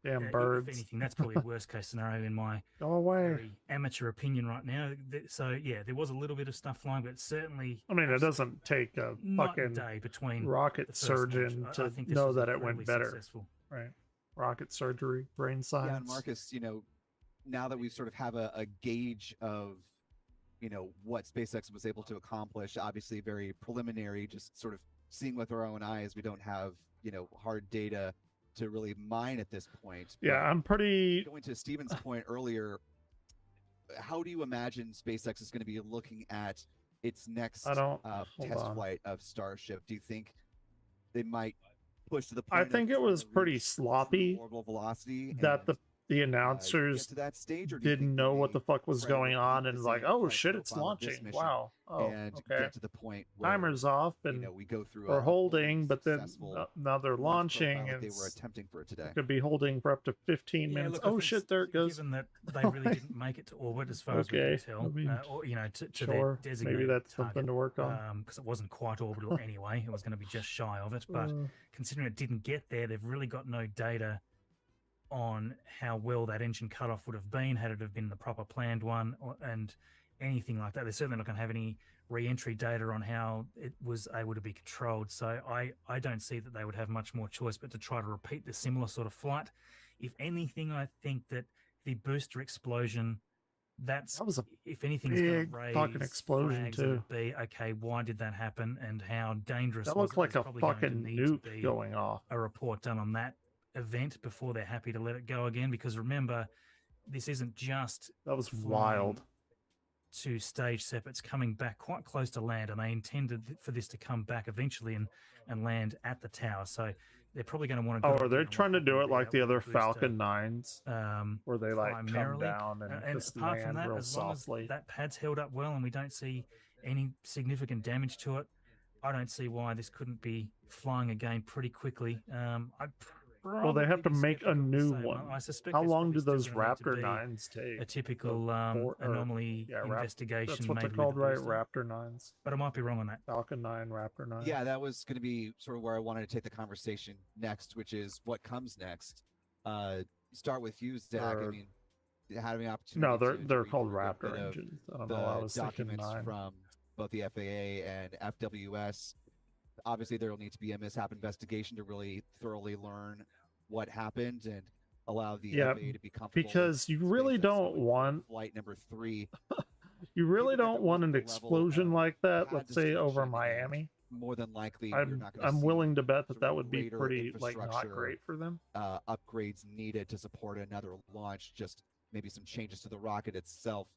Damn If birds. anything, that's probably a worst case scenario in my Go away. very amateur opinion right now. So yeah, there was a little bit of stuff flying, but certainly. I mean, it doesn't take a not a fucking day between rocket the first launch. surgeon I to think this know was that it went incredibly better. successful. Right. Rocket surgery, brain Yeah, science. and Marcus, now that we sort of have a gauge of what SpaceX was able to accomplish, obviously very preliminary, just sort of seeing with our own eyes. We don't have hard data to really mine at this point. Yeah, But I'm pretty. going to Steven's point earlier, how do you imagine SpaceX is going to be looking at its next I don't. test Hold on. flight of Starship? Do you think they might push to the I point? think of it was trying to pretty reach sloppy orbital velocity that and, the get announcers to that stage, or do you didn't think they know what may the fuck was try to going on repeat and the like, same oh flight shit, it's profile of this launching. mission Wow. Oh, and okay. get to the point where Timer's off, and we go through we're a holding, but then successful now they're launch launching, profile and that they were attempting for today. could be holding for up to 15 Yeah, minutes. look, I Oh think shit, there it goes. Given that they really didn't make it to orbit, as far as we Okay, can tell, I mean, or to Sure, their designated maybe that's target, something to work on. because it wasn't quite orbital anyway. It was going to be just shy of it. But Uh, considering it didn't get there, they've really got no data on how well that engine cutoff would have been had it have been the proper planned one, and anything like that. They're certainly not going to have any re-entry data on how it was able to be controlled. So I don't see that they would have much more choice but to try to repeat the similar sort of flight. If anything, I think that the booster explosion, that's That was a if anything, is going big to raise fucking explosion, flags. too. It'd be okay. Why did that happen, and how dangerous? that was looked it? like There's a probably going to fucking need to nuke be going off. a report done on that event before they're happy to let it go again. Because remember, this isn't just That was flying wild. to stage SEP. It's coming back quite close to land, and they intended for this to come back eventually and land at the tower. So they're probably going to want to. Oh, are they trying to do it like the other Falcon 9s, Um, where they like come primarily, down and just apart from land that, real as long softly? as that pad's held up well and we don't see any significant damage to it, I don't see why this couldn't be flying again pretty quickly. Well, they have to make a new one. I suspect How there's long probably do those still gonna need to Raptor be 9s take? a typical or- anomaly yeah, investigation. That's what they're maybe called, with a right? booster. Raptor 9s. But I might be wrong on that. Falcon 9, Raptor 9. Yeah, that was going to be sort of where I wanted to take the conversation next, which is what comes next. Start with you, Zach. I Or- mean, having an opportunity. No, to they're read called through a Raptor bit of engines. I don't the know. I was thinking documents 9. from both the FAA and FWS. Obviously, there will need to be a mishap investigation to really thoroughly learn what happened and allow the Yeah, FAA to be comfortable. because you really SpaceX don't going want flight number 3. you really given that don't there want wasn't an the level explosion of like that. pad Let's say over destruction, and Miami. more than likely, you're I'm not going to I'm see willing to bet sort that of would be greater pretty like not infrastructure, great for them. upgrades needed to support another launch. Just maybe some changes to the rocket itself.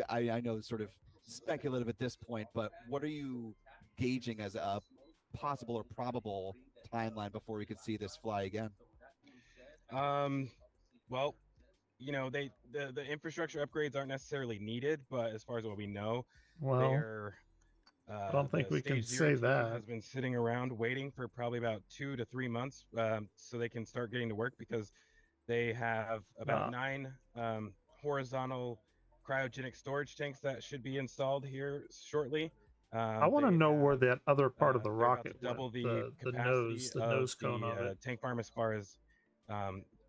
I know it's sort of speculative at this point, but what are you gauging as a possible or probable timeline before we could see this fly again? Well, you know, the infrastructure upgrades aren't necessarily needed, but as far as what we know, Well, they're I don't think the we can stage 0 say team that. has been sitting around waiting for probably about 2 to 3 months, so they can start getting to work, because they have about 9 horizontal cryogenic storage tanks that should be installed here shortly. I want to know where that other part of the they're about to rocket double went, the the capacity the of nose cone of the it, tank farm as far as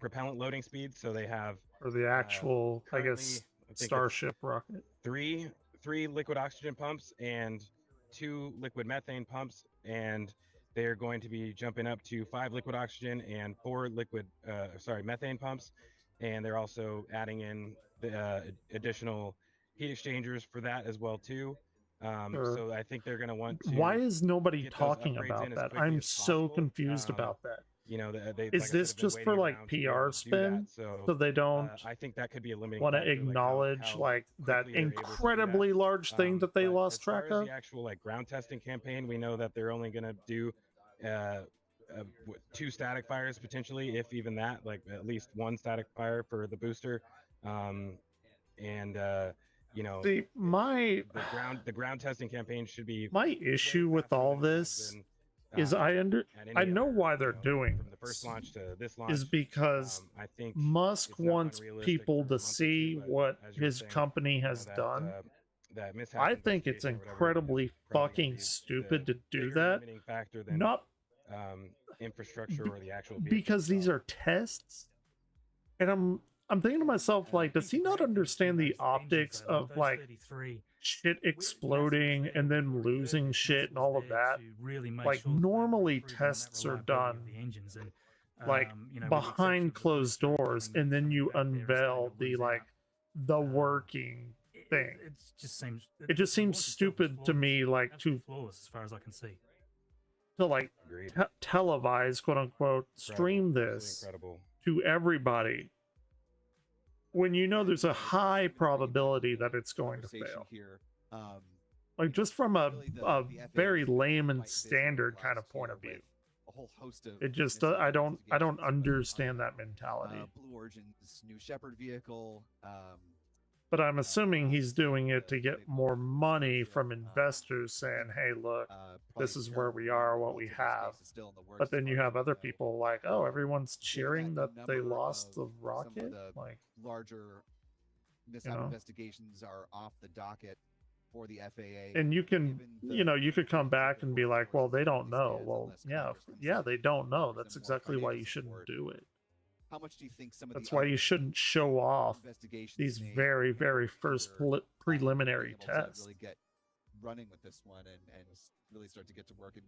propellant loading speed. So they have or the actual, I guess, I think it's Starship rocket. three liquid oxygen pumps and 2 liquid methane pumps, and they're going to be jumping up to 5 liquid oxygen and 4 methane pumps, and they're also adding in the additional heat exchangers for that as well too. Sure. So I think they're going to want to. Why is nobody get those talking upgrades about in as that? quickly I'm as so possible. confused about that. You know, they, Is like I said, this have been just for waiting like around to be able PR to do that. spin? So they don't I think that could be a limiting want to factor, acknowledge how like that quickly they're able to do that. incredibly large thing that they But lost as far track as of? the actual like ground testing campaign, we know that they're only going to do 2 static fires potentially, if even that, like at least 1 static fire for the booster. You know, See, the ground testing campaign should be my issue with all this is I know why they're doing from the first launch to this launch is because I think Musk it's not wants unrealistic people for a to month or see 2, but what as you were his saying, company you know, has that, done. that mishap I think it's investigation or whatever is incredibly probably gonna fucking be the stupid to do bigger that. limiting factor than Not infrastructure or the actual vehicle because these itself. are tests, and I'm thinking to myself, like, does he not understand the optics of like shit exploding and then losing shit and all of that? Like, normally tests are done like behind closed doors, and then you unveil the like the working thing. It just seems stupid to me, like to flawless as far as I can see. like Agreed. televise, quote unquote, stream Absolutely this incredible. to everybody when you know there's a high probability that it's going to fail. Here. Like, just from a The FAA very is layman quite busy standard last kind of point year of view. with a whole host of It just missile I don't investigations, but understand that mentality. Blue Origin's New Shepard vehicle. But I'm assuming he's doing it to get more money from investors saying, hey, look, this is where we are, what we have. But then you have other people like, oh, everyone's cheering that they lost the rocket. Like, larger mishap investigations are off the docket for the FAA. and you can, you could come back and be like, well, they don't know. Well, yeah, they don't know. That's exactly why you shouldn't do it. How much do you think some of That's the why other you shouldn't show off investigations these made very, very first preliminary be able to tests. really get running with this one and really start to get to work and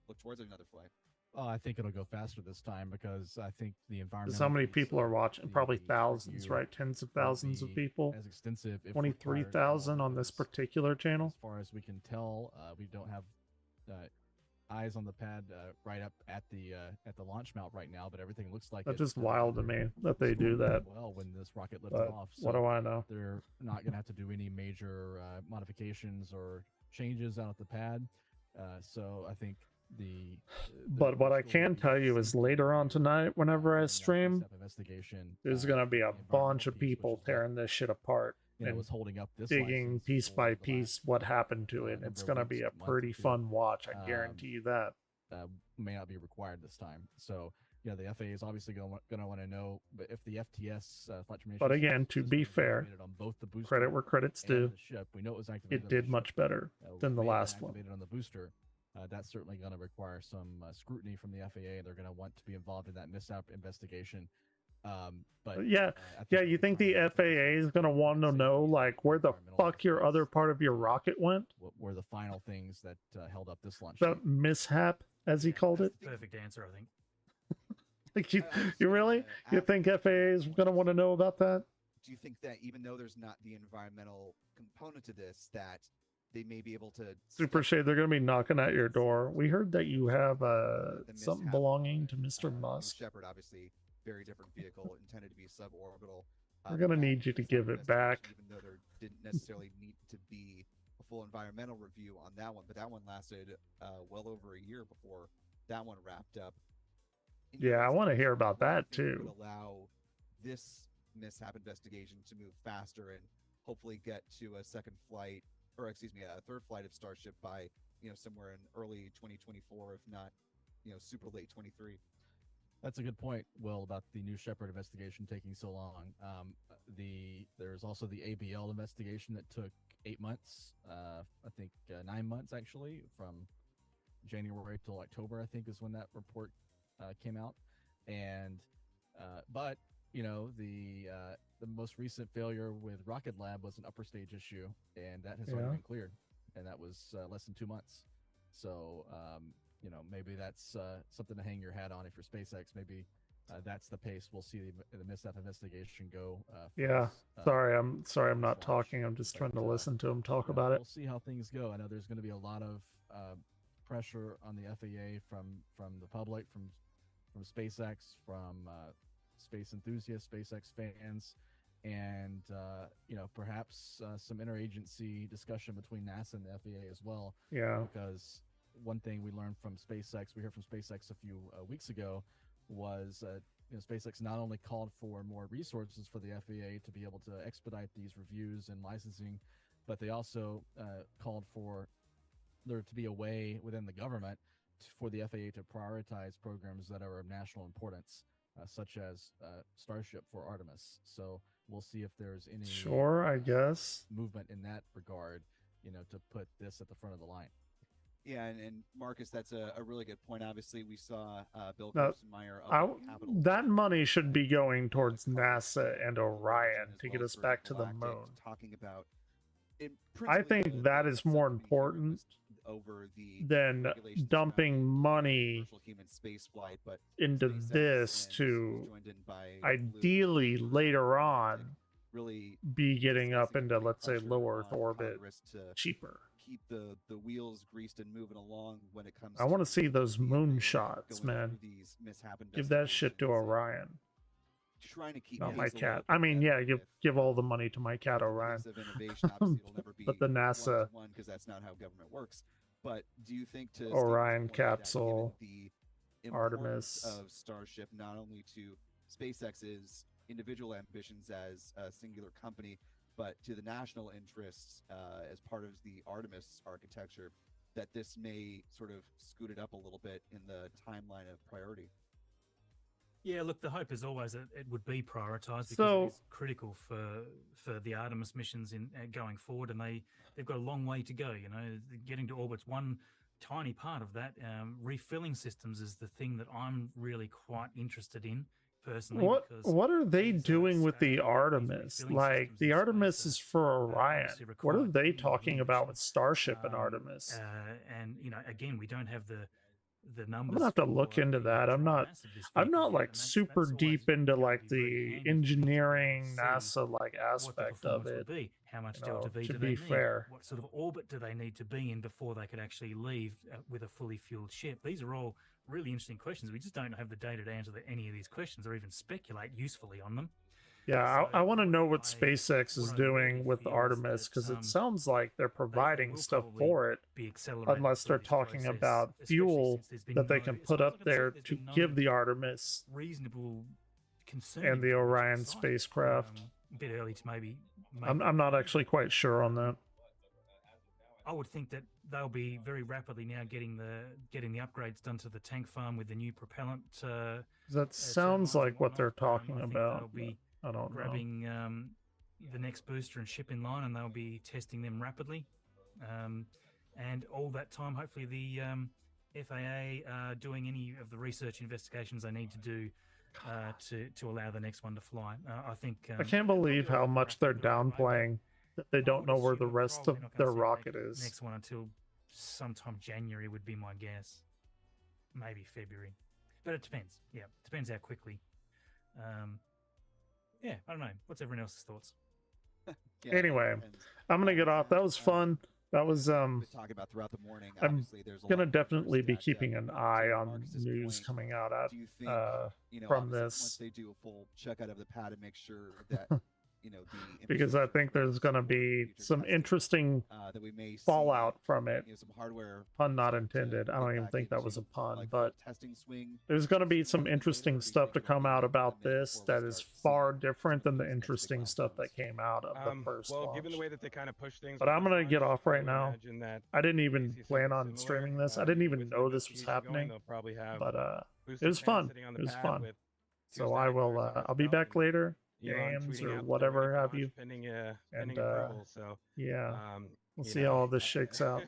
look towards another flight? Oh, I think it'll go faster this time because I think the environment. How many people are watching? Probably thousands, right? Tens of thousands of people. As extensive. 23,000 on this particular channel. As far as we can tell, we don't have eyes on the pad right up at the launch mount right now, but everything looks like That's just wild to me that they do that. Well, when this rocket lifted But off, what do I know? They're not going to have to do any major modifications or changes out at the pad. So I think but what I can tell you is later on tonight, whenever I stream, there's going to be a bunch of people tearing this shit apart. And was holding up this digging piece by piece what happened to it. It's going to be a pretty fun watch. I guarantee you that. May not be required this time. So, the FAA is obviously going to want to know, but if the FTS flight termination. But again, to be fair, on both the booster credit where credit's due. Ship, we know it was activated. It did much better than the last one. On the booster. That's certainly going to require some scrutiny from the FAA. They're going to want to be involved in that mishap investigation. But you think the FAA is going to want to know like where the fuck your other part of your rocket went? What were the final things that held up this launch? That mishap, as he called it. Perfect answer, I think. Like you really? You think FAA is going to want to know about that? Do you think that even though there's not the environmental component to this, that they may be able to Super Shade, they're going to be knocking at your door. We heard that you have something belonging to Mr. Musk. Shepard, obviously, very different vehicle intended to be suborbital. We're going to need you to give it back. Even though there didn't necessarily need to be a full environmental review on that one, but that one lasted well over a year before that one wrapped up. Yeah, I want to hear about that too. Would allow this mishap investigation to move faster and hopefully get to a second flight, or excuse me, a third flight of Starship by, somewhere in early 2024, if not, super late 23. That's a good point, Will, about the New Shepard investigation taking so long. There's also the ABL investigation that took 8 months. I think 9 months actually, from January till October, I think is when that report came out. And but the most recent failure with Rocket Lab was an upper stage issue, and that has already been cleared, and that was less than 2 months. So maybe that's something to hang your hat on if you're SpaceX. Maybe that's the pace we'll see the mishap investigation go. Sorry, I'm not launch. talking. I'm just trying to listen to him talk about it. We'll see how things go. I know there's going to be a lot of pressure on the FAA from the public, from SpaceX, from space enthusiasts, SpaceX fans, and perhaps some interagency discussion between NASA and the FAA as well. Yeah. Because one thing we learned from SpaceX, we heard from SpaceX a few weeks ago, was SpaceX not only called for more resources for the FAA to be able to expedite these reviews and licensing, but they also called for there to be a way within the government for the FAA to prioritize programs that are of national importance, such as Starship for Artemis. So we'll see if there's any I guess movement in that regard, to put this at the front of the line. Yeah, and Marcus, that's a really good point. Obviously, we saw Bill Now, Meyer of Capital. that money should be going towards NASA and Orion to get us back to the Galactic, moon. talking about I think that is more important over than dumping money human space flight, but into SpaceX this and to joined in by ideally Blue later on really be getting up discussing into, putting let's say, pressure low Earth on orbit Congress to cheaper. keep the wheels greased and moving along when it comes I want to see those the moon FAA shots, going man. through these mishap Give that shit to investigations and Orion. trying to keep Not pace my a little cat. bit I mean, better yeah, with give all the money to my cat Orion. pace of innovation. Obviously, it'll never be But the NASA one because that's not how government works. But do you think to Orion Stephen's point that capsule, given the importance Artemis. of Starship not only to SpaceX's individual ambitions as a singular company, but to the national interests as part of the Artemis architecture, that this may sort of scoot it up a little bit in the timeline of priority? Yeah, look, the hope is always that it would be prioritized because So- it is critical for the Artemis missions in going forward, and they've got a long way to go. Getting to orbit's one tiny part of that. Refilling systems is the thing that I'm really quite interested in personally. What are they these, doing with the these Artemis? refilling Like, systems the in Artemis space is for Orion. obviously What are require they more talking about with leadership. Starship and Artemis? And again, we don't have the numbers. I'm gonna have to look into that. I'm not like super deep into like the engineering NASA like aspect of it. Be. How much you know, delta V to do be they need? fair. What sort of orbit do they need to be in before they could actually leave with a fully fueled ship? These are all really interesting questions. We just don't have the data to answer any of these questions or even speculate usefully on them. Yeah, So I want to know what I- SpaceX is what I doing really with feel is Artemis that, because it um, sounds like they're providing will stuff probably for it, be accelerated unless through they're this talking process, about especially fuel since there's been that they no- can as put far as up I can see, there there's to been no give the Artemis reasonable concern and the from which Orion side. spacecraft. A bit early to maybe make I'm not actually quite sure on that. I would think that they'll be very rapidly now getting the upgrades done to the tank farm with the new propellant. That sounds turbines like and what they're whatnot. talking I think about. They'll be I don't know. grabbing the next booster and ship in line, and they'll be testing them rapidly. And all that time, hopefully, the FAA are doing any of the research investigations they need to do to allow the next one to fly. I think I can't believe how much they're downplaying that they don't know where the assume we're rest probably of not gonna their see the rocket is. next one until sometime January would be my guess, maybe February, but it depends. Yeah, it depends how quickly. Yeah, I don't know. What's everyone else's thoughts? Yeah, Anyway, and I'm gonna get off. That was fun. That was we've been talking about throughout the morning. I'm Obviously, there's a gonna lot of definitely be numbers keeping stacked an up. eye To on Marcus's news point, coming out at do you think from obviously this. once they do a full checkout of the pad and make sure that you know, the because I infrastructure think there's going to be future some testing, interesting that we may see, fallout from it. you know, some hardware Pun not start to intended. I get don't even back think that was a into, pun, like, but testing swing there's going to be sooner some rather than interesting later, or do you stuff think to it'll come be out a about minute this before we that is start far seeing different some than of the these next big interesting stuff that milestones? came out of the first Well, launch. given the way that they kind of push things, But with I'm this gonna get launch, off I right would now. imagine that I didn't we even see plan something on similar. streaming this. I didn't even With the know this was negotiation going, happening. they'll probably have But it booster was fans fun. sitting on It the was pad fun. with So I will. cars under I'll his be belt back and later. Elon Games tweeting or out that they're ready whatever for have launch you. pending And approval. So yeah, um, we'll you see know, how all this shakes out.